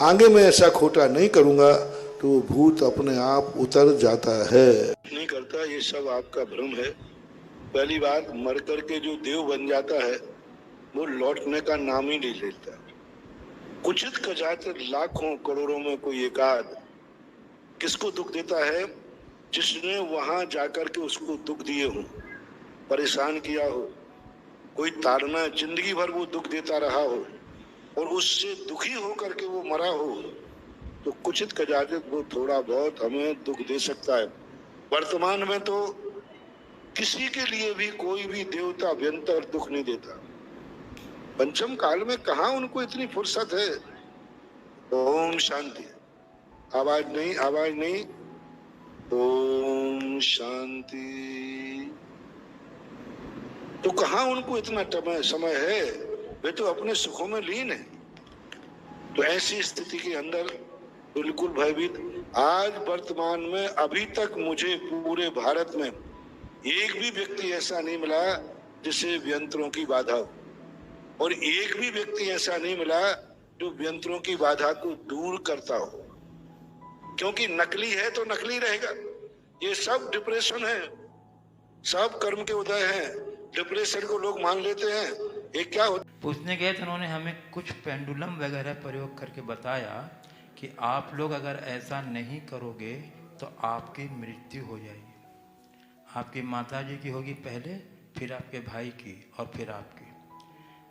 आगे मैं ऐसा खोटा नहीं करूँगा तो भूत अपने आप उतर जाता है। नहीं करता, ये सब आपका भ्रम है। पहली बात, मर कर के जो देव बन जाता है वो लौटने का नाम ही नहीं लेता। कुचित कजात लाखों करोड़ों में कोई एकाध किसको दुख देता है? जिसने वहां जाकर के उसको दुख दिए हो, परेशान किया हो, कोई ताड़ना जिंदगी भर वो दुख देता रहा हो और उससे दुखी होकर के वो मरा हो, तो कुचित कजात वो थोड़ा बहुत हमें दुख दे सकता है। वर्तमान में तो किसी के लिए भी कोई भी देवता व्यंतर दुख नहीं देता। पंचम काल में कहाँ उनको इतनी फुर्सत है। ओम शांति। आवाज नहीं, आवाज नहीं। ओम शांति। तो कहाँ उनको इतना समय है, वे तो अपने सुखों में लीन है। तो ऐसी स्थिति के अंदर बिल्कुल भयभीत। आज वर्तमान में अभी तक मुझे पूरे भारत में एक भी व्यक्ति ऐसा नहीं मिला जिसे व्यंतरों की बाधा हो, और एक भी व्यक्ति ऐसा नहीं मिला जो व्यंतरों की बाधा को दूर करता हो। क्योंकि नकली है तो नकली रहेगा। ये सब डिप्रेशन है, सब कर्म के उदय हैं। डिप्रेशन को लोग मान लेते हैं। ये क्या होता? पूछने गए तो उन्होंने हमें कुछ पेंडुलम वगैरह प्रयोग करके बताया कि आप लोग अगर ऐसा नहीं करोगे तो आपकी मृत्यु हो जाएगी। आपकी माता जी की होगी पहले, फिर आपके भाई की, और फिर आपकी।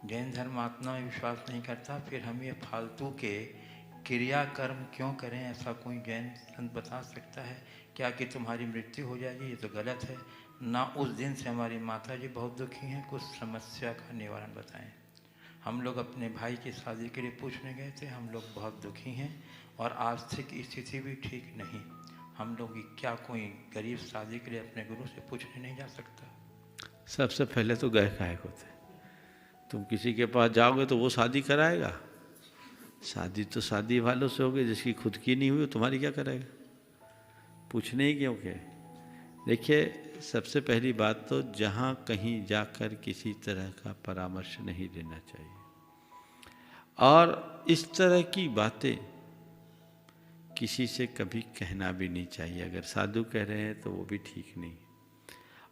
जैन धर्म आत्मा में विश्वास नहीं करता, फिर हम ये फालतू के क्रियाकर्म क्यों करें? ऐसा कोई जैन संत बता सकता है क्या कि तुम्हारी मृत्यु हो जाएगी? ये तो गलत है ना। उस दिन से हमारी माता जी बहुत दुखी हैं। कुछ समस्या का निवारण बताएं। हम लोग अपने भाई की शादी के लिए पूछने गए थे, हम लोग बहुत दुखी हैं और आर्थिक स्थिति भी ठीक नहीं। हम लोग क्या कोई गरीब शादी के लिए अपने गुरु से पूछने नहीं जा सकता? सबसे पहले तो गए काहे होते। तुम किसी के पास जाओगे तो वो शादी कराएगा? शादी तो शादी वालों से होगी, जिसकी खुद की नहीं हुई तुम्हारी क्या करेगा? पूछने ही क्यों के? देखिए, सबसे पहली बात तो जहाँ कहीं जाकर किसी तरह का परामर्श नहीं लेना चाहिए, और इस तरह की बातें किसी से कभी कहना भी नहीं चाहिए। अगर साधु कह रहे हैं तो वो भी ठीक नहीं,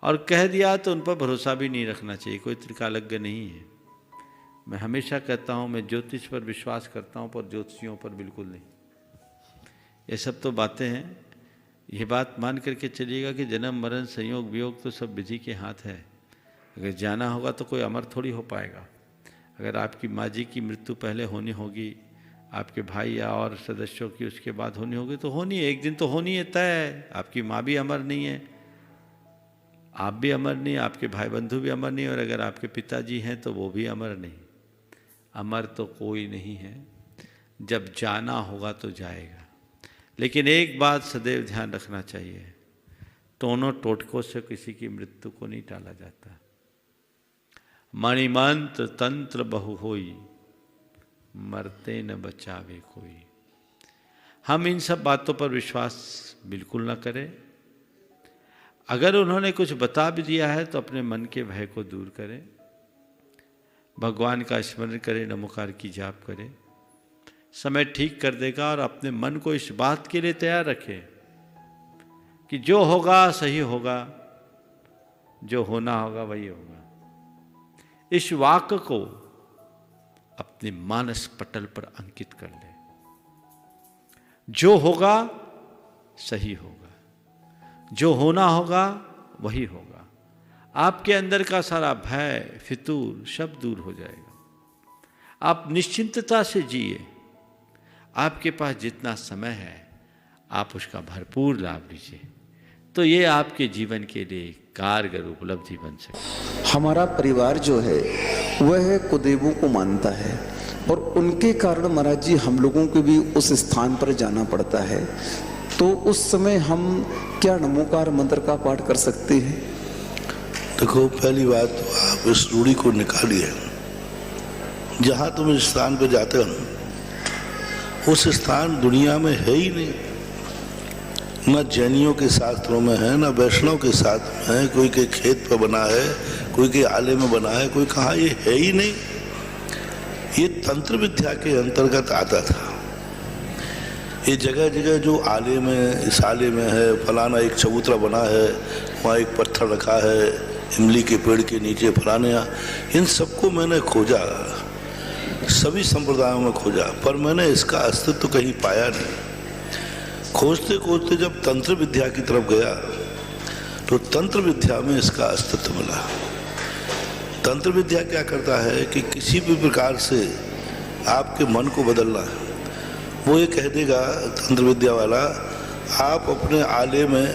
और कह दिया तो उन पर भरोसा भी नहीं रखना चाहिए। कोई त्रिकालज्ञ नहीं है। मैं हमेशा कहता हूँ, मैं ज्योतिष पर विश्वास करता हूँ पर ज्योतिषियों पर बिल्कुल नहीं। ये सब तो बातें हैं। ये बात मान करके चलिएगा कि जन्म मरण संयोग वियोग तो सब विधि के हाथ है। अगर जाना होगा तो कोई अमर थोड़ी हो पाएगा। अगर आपकी माँ जी की मृत्यु पहले होनी होगी, आपके भाई या और सदस्यों की उसके बाद होनी होगी, तो होनी है, एक दिन तो होनी है, तय है। आपकी माँ भी अमर नहीं है, आप भी अमर नहीं, आपके भाई बंधु भी अमर नहीं, और अगर आपके पिताजी हैं तो वो भी अमर नहीं। अमर तो कोई नहीं है। जब जाना होगा तो जाएगा। लेकिन एक बात सदैव ध्यान रखना चाहिए, टोनों टोटकों से किसी की मृत्यु को नहीं टाला जाता। मणिमंत्र तंत्र बहु होई, मरते न बचावे कोई। हम इन सब बातों पर विश्वास बिल्कुल न करें। अगर उन्होंने कुछ बता भी दिया है तो अपने मन के भय को दूर करें, भगवान का स्मरण करें, नमोकार की जाप करें। समय ठीक कर देगा, और अपने मन को इस बात के लिए तैयार रखें कि जो होगा सही होगा, जो होना होगा वही होगा। इस वाक्य को अपने मानस पटल पर अंकित कर ले। जो होगा सही होगा, जो होना होगा वही होगा। आपके अंदर का सारा भय फितूर सब दूर हो जाएगा। आप निश्चिंतता से जिए। आपके पास जितना समय है आप उसका भरपूर लाभ लीजिए, तो ये आपके जीवन के लिए कारगर उपलब्धि बन सके। हमारा परिवार जो है वह कुदेवों को मानता है, और उनके कारण महाराज जी हम लोगों को भी उस स्थान पर जाना पड़ता है। तो उस समय हम क्या नमोकार मंत्र का पाठ कर सकते हैं? देखो, पहली बात तो आप इस रूढ़ी को निकालिए। जहाँ तुम इस स्थान पर जाते हो उस स्थान दुनिया में है ही नहीं। न जैनियों के शास्त्रों में है, न वैष्णव के साथ में है। कोई के खेत पर बना है, कोई के आले में बना है, कोई कहाँ, ये है ही नहीं। ये तंत्र विद्या के अंतर्गत आता था। ये जगह जगह जो आले में, इस आले में है फलाना एक चबूतरा बना है, वहाँ एक पत्थर रखा है, इमली के पेड़ के नीचे फलाने, इन सबको मैंने खोजा, सभी संप्रदायों में खोजा, पर मैंने इसका अस्तित्व कहीं पाया नहीं। खोजते खोजते जब तंत्र विद्या की तरफ गया तो तंत्र विद्या में इसका अस्तित्व मिला। तंत्र विद्या क्या करता है कि किसी भी प्रकार से आपके मन को बदलना है। वो ये कह देगा तंत्र विद्या वाला, आप अपने आले में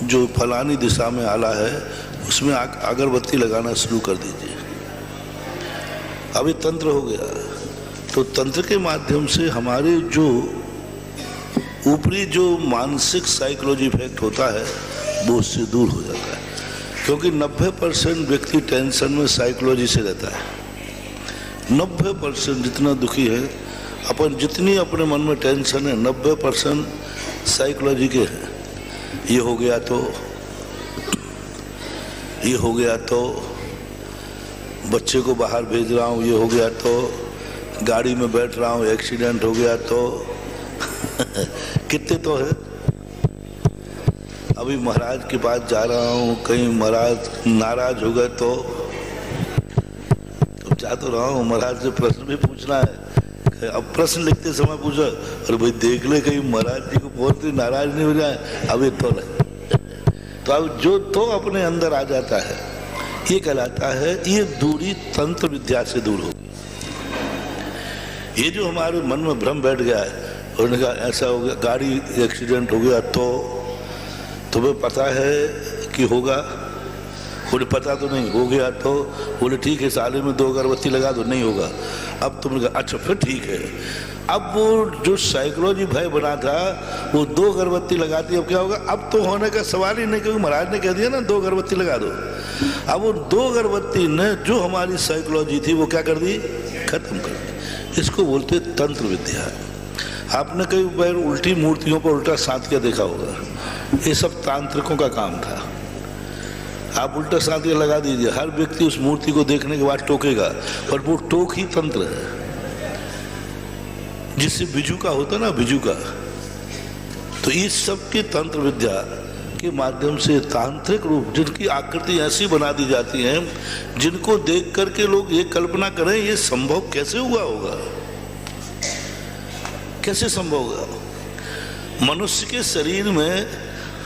जो फलानी दिशा में आला है उसमें अगरबत्ती लगाना शुरू कर दीजिए। अभी तंत्र हो गया, तो तंत्र के माध्यम से हमारे जो ऊपरी जो मानसिक साइकोलॉजी इफेक्ट होता है वो उससे दूर हो जाता है, क्योंकि 90% व्यक्ति टेंशन में साइकोलॉजी से रहता है। 90% जितना दुखी है, अपन जितनी अपने मन में टेंशन है 90% साइकोलॉजी के हैं। ये हो गया तो, ये हो गया तो, बच्चे को बाहर भेज रहा हूँ, ये हो गया तो, गाड़ी में बैठ रहा हूँ एक्सीडेंट हो गया तो कितने तो है। अभी महाराज के पास जा रहा हूँ, कहीं महाराज नाराज हो गए तो जा तो रहा हूँ, महाराज से प्रश्न भी पूछना है। अब प्रश्न लिखते समय पूछो, अरे भाई देख ले कहीं महाराज जी को बहुत ही नाराज नहीं हो जाए, अभी तो नहीं। तो अब जो तो अपने अंदर आ जाता है, ये कहलाता है ये दूरी तंत्र विद्या से दूर होगी। ये जो हमारे मन में भ्रम बैठ गया है, उन्होंने कहा ऐसा हो गया, गाड़ी एक्सीडेंट हो गया तो तुम्हें पता है कि होगा, बोले पता तो नहीं, हो गया तो, बोले ठीक है साले में 2 अगरबत्ती लगा दो, नहीं होगा। अब तुमने कहा अच्छा फिर ठीक है। अब वो जो साइकोलॉजी भय बना था वो 2 अगरबत्ती लगाती, अब क्या होगा, अब तो होने का सवाल ही नहीं, क्योंकि महाराज ने कह दिया ना 2 अगरबत्ती लगा दो। अब वो 2 अगरबत्ती ने जो हमारी साइकोलॉजी थी वो क्या कर दी, खत्म कर दी। इसको बोलते तंत्र विद्या। आपने कई बार उल्टी मूर्तियों पर उल्टा साध के देखा होगा, ये सब तांत्रिकों का काम था। आप उल्टा साध के लगा दीजिए, हर व्यक्ति उस मूर्ति को देखने के बाद टोकेगा, पर वो टोक ही तंत्र है। जिससे बिजू का होता ना, बिजू का, तो इस सब की तंत्र विद्या के माध्यम से तांत्रिक रूप, जिनकी आकृति ऐसी बना दी जाती है जिनको देख करके लोग ये कल्पना करें ये संभव कैसे हुआ होगा, कैसे संभव होगा। मनुष्य के शरीर में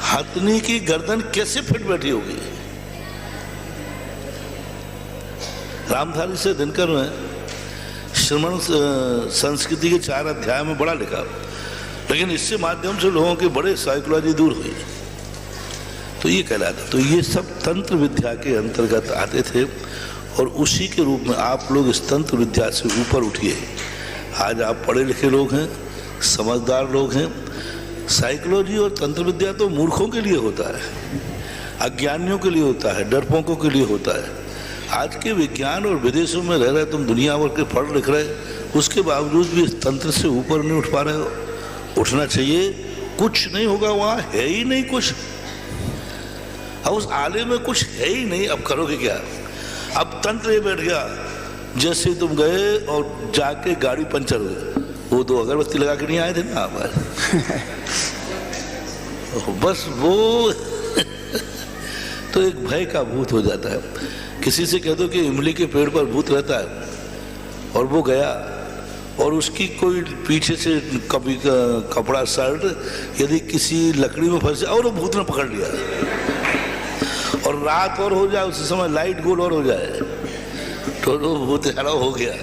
हथनी की गर्दन कैसे फिट बैठी होगी। रामधारी से दिनकर में श्रमण संस्कृति के 4 अध्याय में बड़ा लिखा, लेकिन इससे माध्यम से लोगों की बड़े साइकोलॉजी दूर हुई, तो ये कहलाता। तो ये सब तंत्र विद्या के अंतर्गत आते थे, और उसी के रूप में आप लोग इस तंत्र विद्या से ऊपर उठिए। आज आप पढ़े लिखे लोग हैं, समझदार लोग हैं। साइकोलॉजी और तंत्र विद्या तो मूर्खों के लिए होता है, अज्ञानियों के लिए होता है, डरपोकों के लिए होता है। आज के विज्ञान और विदेशों में रह रहे तुम, दुनिया भर के पढ़ लिख रहे, उसके बावजूद भी इस तंत्र से ऊपर नहीं उठ पा रहे हो। उठना चाहिए। कुछ नहीं होगा, वहाँ है ही नहीं कुछ, अब उस आले में कुछ है ही नहीं, अब करोगे क्या। अब तंत्र ये बैठ गया, जैसे तुम गए और जाके गाड़ी पंचर हो गई, वो 2 अगरबत्ती लगा के नहीं आए थे ना आप बस वो तो एक भय का भूत हो जाता है। किसी से कह दो कि इमली के पेड़ पर भूत रहता है, और वो गया और उसकी कोई पीछे से कभी कपड़ा शर्ट यदि किसी लकड़ी में फंसे और वो भूत ने पकड़ लिया, और रात और हो जाए, उसी समय लाइट गोल और हो जाए, तो भूत हरा हो गया।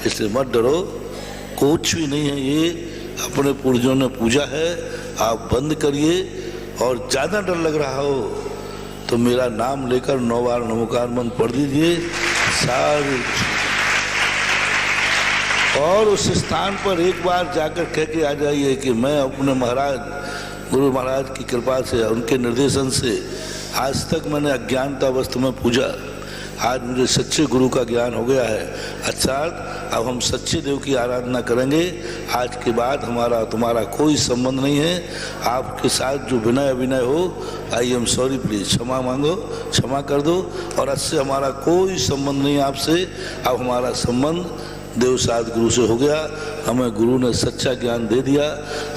इसलिए मत डरो, कुछ भी नहीं है, ये अपने पूर्वजों ने पूजा है। आप बंद करिए, और ज़्यादा डर लग रहा हो तो मेरा नाम लेकर 9 बार नमोकार मंत्र पढ़ दीजिए सारी, और उस स्थान पर एक बार जाकर कह के आ जाइए कि मैं अपने महाराज गुरु महाराज की कृपा से, उनके निर्देशन से आज तक मैंने अज्ञानता अवस्था में पूजा, आज मुझे सच्चे गुरु का ज्ञान हो गया है। अच्छा, अब हम सच्चे देव की आराधना करेंगे। आज के बाद हमारा तुम्हारा कोई संबंध नहीं है। आपके साथ जो विनय अभिनय हो, आई एम सॉरी, प्लीज क्षमा मांगो, क्षमा कर दो, और इससे हमारा कोई संबंध नहीं आपसे। अब हमारा संबंध देव साथ गुरु से हो गया, हमें गुरु ने सच्चा ज्ञान दे दिया।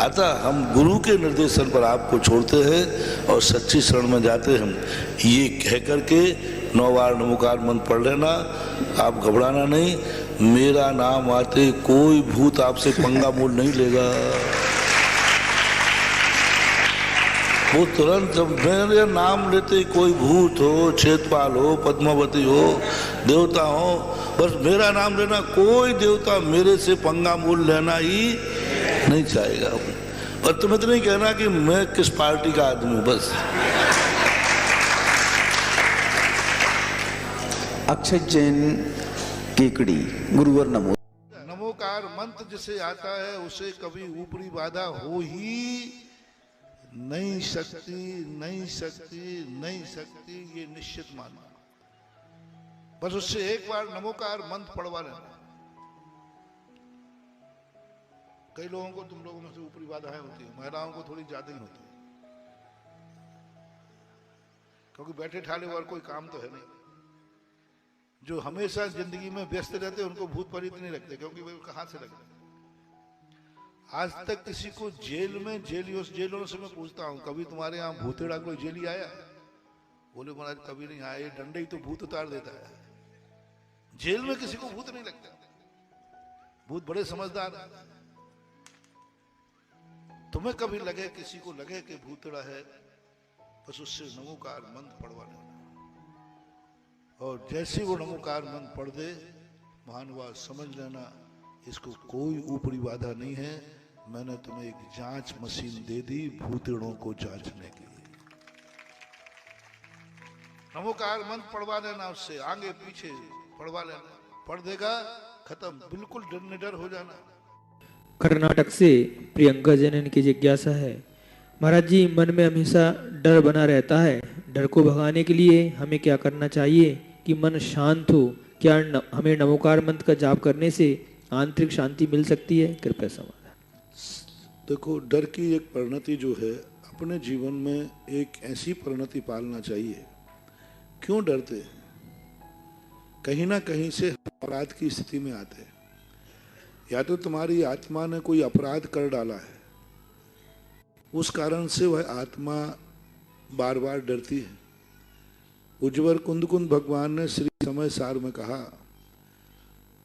अतः हम गुरु के निर्देशन पर आपको छोड़ते हैं और सच्ची शरण में जाते हैं। ये कह करके 9 बार नमोकार मंत्र पढ़ लेना, आप घबराना नहीं। मेरा नाम आते कोई भूत आपसे पंगा मूल नहीं लेगा। वो तुरंत जब मेरे नाम लेते, कोई भूत हो, क्षेत्रपाल हो, पद्मावती हो, देवता हो, बस मेरा नाम लेना, कोई देवता मेरे से पंगा मूल लेना ही नहीं चाहेगा। और तुम्हें तो नहीं कहना कि मैं किस पार्टी का आदमी हूं, बस। अक्षय जैन केकड़ी। गुरुवर नमो। नमोकार मंत्र जिसे आता है उसे कभी ऊपरी बाधा हो ही नहीं सकती, नहीं सकती, नहीं सकती, ये निश्चित मानना। बस उससे एक बार नमोकार मंत्र पढ़वा लेना। कई लोगों को, तुम लोगों में से ऊपरी बाधाएं होती है, महिलाओं को थोड़ी ज्यादा ही होती है, क्योंकि बैठे ठाले और कोई काम तो है नहीं। जो हमेशा जिंदगी में व्यस्त रहते हैं उनको भूत प्रेत नहीं लगते, क्योंकि वे कहां से लगते। आज तक किसी को जेल में, जेलों से मैं पूछता हूं, कभी तुम्हारे यहाँ भूतेड़ा कोई जेली आया? बोले महाराज कभी नहीं आया, ये डंडे ही तो भूत उतार देता है। जेल में किसी को भूत नहीं लगता। भूत बड़े समझदार है। तुम्हें कभी लगे, किसी को लगे कि भूतेड़ा है, बस उससे नमोकार मंत्र पढ़वा लेना, और जैसे वो नमोकार मंत्र पढ़ दे, महानुभाव समझ लेना इसको कोई ऊपरी बाधा नहीं है। मैंने तुम्हें एक जांच मशीन दे दी भूतेड़ों को जांचने की। नमोकार मंत्र पढ़वा लेना, उससे आगे पीछे पढ़वा लेना, पढ़ देगा, खत्म, बिल्कुल डर निडर हो जाना। कर्नाटक से प्रियंका जनन की जिज्ञासा है, महाराज जी मन में हमेशा डर बना रहता है, डर को भगाने के लिए हमें क्या करना चाहिए कि मन शांत हो? क्या हमें नमोकार मंत्र का जाप करने से आंतरिक शांति मिल सकती है? कृपया समाधान। देखो, डर की एक परिणति जो है, अपने जीवन में एक ऐसी परिणति पालना चाहिए। क्यों डरते? कहीं ना कहीं से अपराध की स्थिति में आते हैं। या तो तुम्हारी आत्मा ने कोई अपराध कर डाला है, उस कारण से वह आत्मा बार बार डरती है। उज्जवर कुंदकुंद भगवान ने श्री समय सार में कहा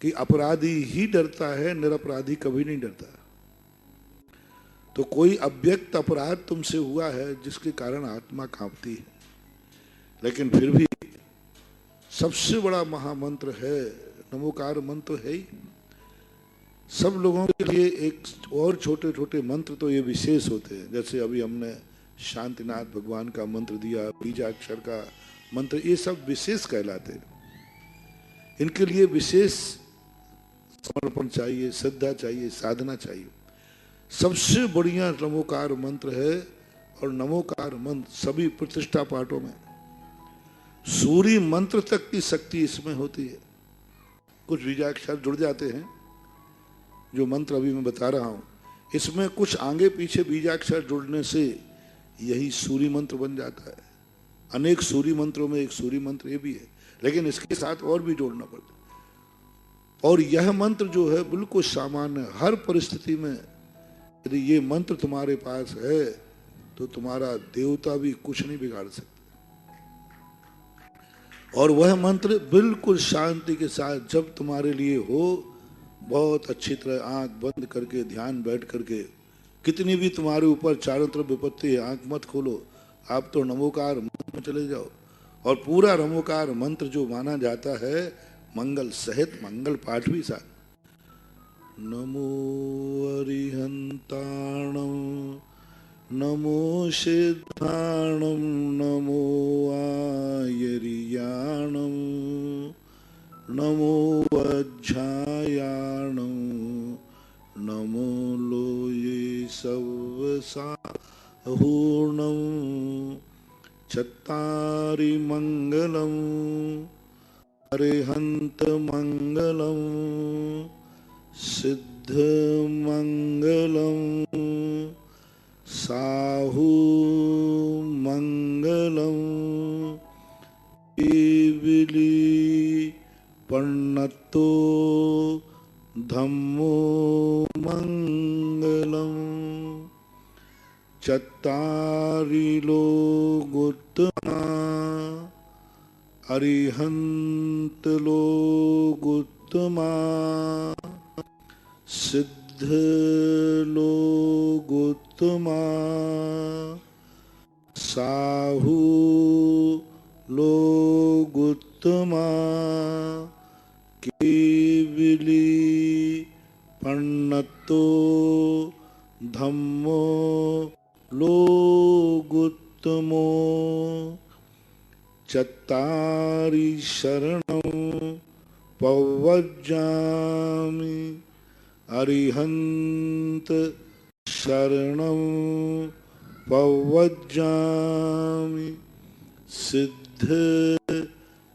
कि अपराधी ही डरता है, निरपराधी कभी नहीं डरता। तो कोई अव्यक्त अपराध तुमसे हुआ है जिसके कारण आत्मा कांपती है, लेकिन फिर भी सबसे बड़ा महामंत्र है नमोकार मंत्र है ही। सब लोगों के लिए एक और छोटे छोटे मंत्र तो ये विशेष होते हैं, जैसे अभी हमने शांतिनाथ भगवान का मंत्र दिया, बीजाक्षर का मंत्र, ये सब विशेष कहलाते हैं। इनके लिए विशेष समर्पण चाहिए, श्रद्धा चाहिए, साधना चाहिए। सबसे बढ़िया नमोकार मंत्र है, और नमोकार मंत्र सभी प्रतिष्ठा पाठों में सूर्य मंत्र तक की शक्ति इसमें होती है। कुछ बीजाक्षर जुड़ जाते हैं, जो मंत्र अभी मैं बता रहा हूं, इसमें कुछ आगे पीछे बीजाक्षर जुड़ने से यही सूर्य मंत्र बन जाता है। अनेक सूर्य मंत्रों में एक सूर्य मंत्र ये भी है, लेकिन इसके साथ और भी जोड़ना पड़ता है। और यह मंत्र जो है बिल्कुल सामान्य, हर परिस्थिति में यदि ये मंत्र तुम्हारे पास है तो तुम्हारा देवता भी कुछ नहीं बिगाड़ सकते। और वह मंत्र बिल्कुल शांति के साथ जब तुम्हारे लिए हो, बहुत अच्छी तरह आंख बंद करके ध्यान बैठ करके, कितनी भी तुम्हारे ऊपर चारों तरफ विपत्ति है, आंख मत खोलो, आप तो नमोकार मंत्र में चले जाओ। और पूरा नमोकार मंत्र जो माना जाता है मंगल सहित, मंगल पाठ भी साथ। नमो अरिहंताणं नमो सिद्धाणं नमो आयर्याणं नमो वज्झायाणं नमो लोये सवसाहूर्णं चत्तारि मंगलम अरिहंत मंगलम सिद्ध मंगलम साहू मंगलम केविली पन्नतो धम्मो मंगलम चत्तारि लोकोत्तमा अरिहंत लोकोत्तमा सिद्ध लोकोत्तमा साहू लोकोत्तमा केविली पन्नतो धम्मो लोकोत्तमो चत्तारि शरणं पवज्जामि अरिहंत शरणं पवज्जामि सिद्ध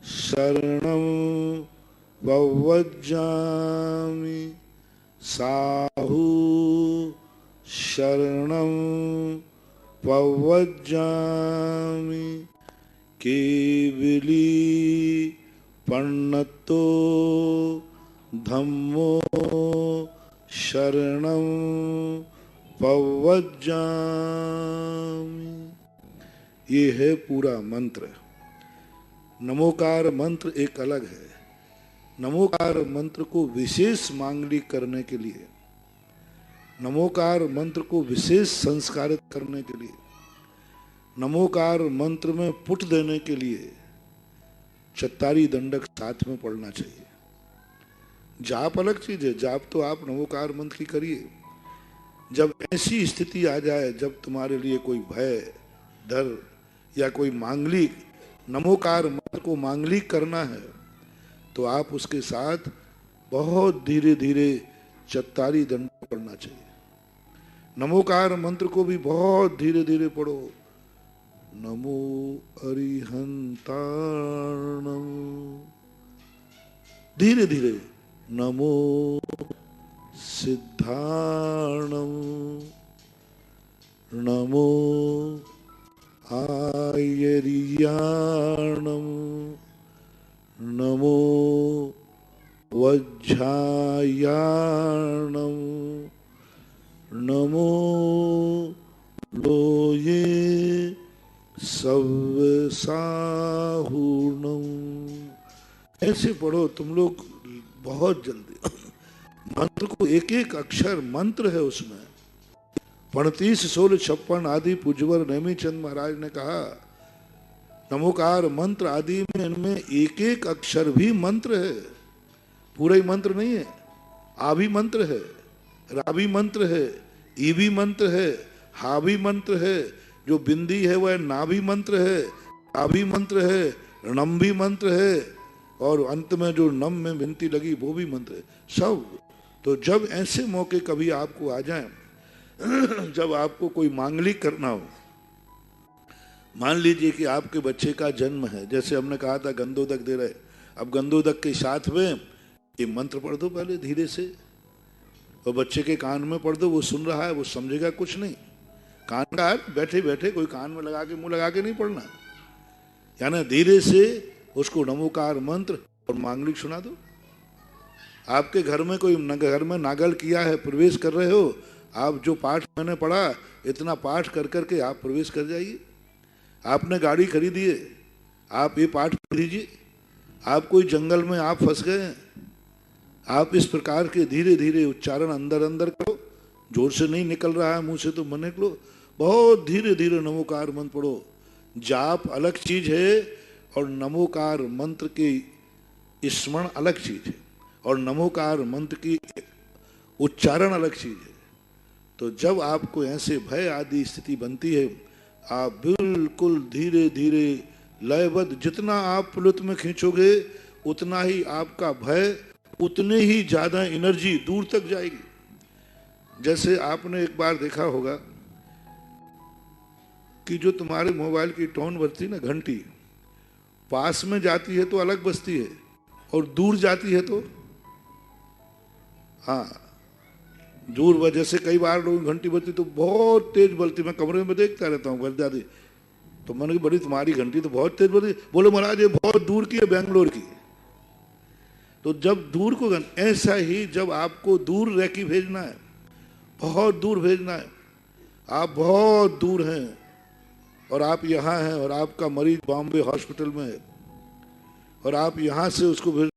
शरणं पवज्जामि साहु शरणं पवज्जामि केवली पन्नतो धम्मो शरणं पवज्जामि। ये है पूरा मंत्र। नमोकार मंत्र एक अलग है। नमोकार मंत्र को विशेष मांगलिक करने के लिए, नमोकार मंत्र को विशेष संस्कारित करने के लिए, नमोकार मंत्र में पुट देने के लिए चत्तारी दंडक साथ में पढ़ना चाहिए। जाप अलग चीज है। जाप तो आप नमोकार मंत्र की करिए। जब ऐसी स्थिति आ जाए जब तुम्हारे लिए कोई भय, डर या कोई मांगलिक नमोकार मंत्र को मांगलिक करना है, तो आप उसके साथ बहुत धीरे धीरे चत्तारी दंड पढ़ना चाहिए। नमोकार मंत्र को भी बहुत धीरे धीरे पढ़ो। नमो अरिहंताणं, धीरे धीरे। नमो सिद्धाणं, नमो आयर्याणं, नमो वज्झायाणं, नमो लोये सव्यसाहुणं। ऐसे पढ़ो तुम लोग बहुत जल्दी। मंत्र को एक एक अक्षर मंत्र है उसमें। 35, 16, 56 आदि पूज्यवर नेमीचंद महाराज ने कहा नमोकार मंत्र आदि में इनमें एक एक अक्षर भी मंत्र है, पूरा ही मंत्र नहीं है। आ भी मंत्र है, रा भी मंत्र है, ई भी मंत्र है, हा भी मंत्र है, जो बिंदी है वह ना भी मंत्र है, आ भी मंत्र है, णम भी मंत्र है, और अंत में जो नम में बिनती लगी वो भी मंत्र है, सब। तो जब ऐसे मौके कभी आपको आ जाए, जब आपको कोई मांगलिक करना हो, मान लीजिए कि आपके बच्चे का जन्म है, जैसे हमने कहा था गंधोदक दे रहे, अब गंधोदक के साथ में ये मंत्र पढ़ दो पहले धीरे से, और बच्चे के कान में पढ़ दो। वो सुन रहा है, वो समझेगा कुछ नहीं। कान का है, बैठे बैठे कोई कान में लगा के मुंह लगा के नहीं पढ़ना, यानी धीरे से उसको नमोकार मंत्र और मांगलिक सुना दो। आपके घर में कोई घर में नागल किया है, प्रवेश कर रहे हो, आप जो पाठ मैंने पढ़ा इतना पाठ कर करके आप प्रवेश कर जाइए। आपने गाड़ी खरीदी है, आप ये पाठ पढ़ लीजिए। आप कोई जंगल में आप फंस गए हैं, आप इस प्रकार के धीरे धीरे उच्चारण अंदर अंदर करो, जोर से नहीं निकल रहा है मुंह से तो मन निकलो, बहुत धीरे धीरे नमोकार मंत्र पढ़ो। जाप अलग चीज है और नमोकार मंत्र के स्मरण अलग चीज है, और नमोकार मंत्र की उच्चारण अलग चीज है। तो जब आपको ऐसे भय आदि स्थिति बनती है, आप बिल्कुल धीरे धीरे लयबद्ध, जितना आप प्लुत में खींचोगे उतना ही आपका भय, उतने ही ज्यादा एनर्जी दूर तक जाएगी। जैसे आपने एक बार देखा होगा कि जो तुम्हारे मोबाइल की टोन बजती ना, घंटी, पास में जाती है तो अलग बजती है और दूर जाती है तो हाँ दूर वजह से कई बार लोग घंटी बजती तो बहुत तेज बजती, मैं कमरे में देखता रहता हूँ बज जाती, तो मैंने कहा बड़ी तुम्हारी घंटी तो बहुत तेज बजती। बोले महाराज ये बहुत दूर की है, बेंगलोर की। तो जब दूर को, ऐसा ही जब आपको दूर रह के भेजना है, बहुत दूर भेजना है, आप बहुत दूर हैं और आप यहाँ हैं और आपका मरीज बॉम्बे हॉस्पिटल में है और आप यहाँ से उसको भेज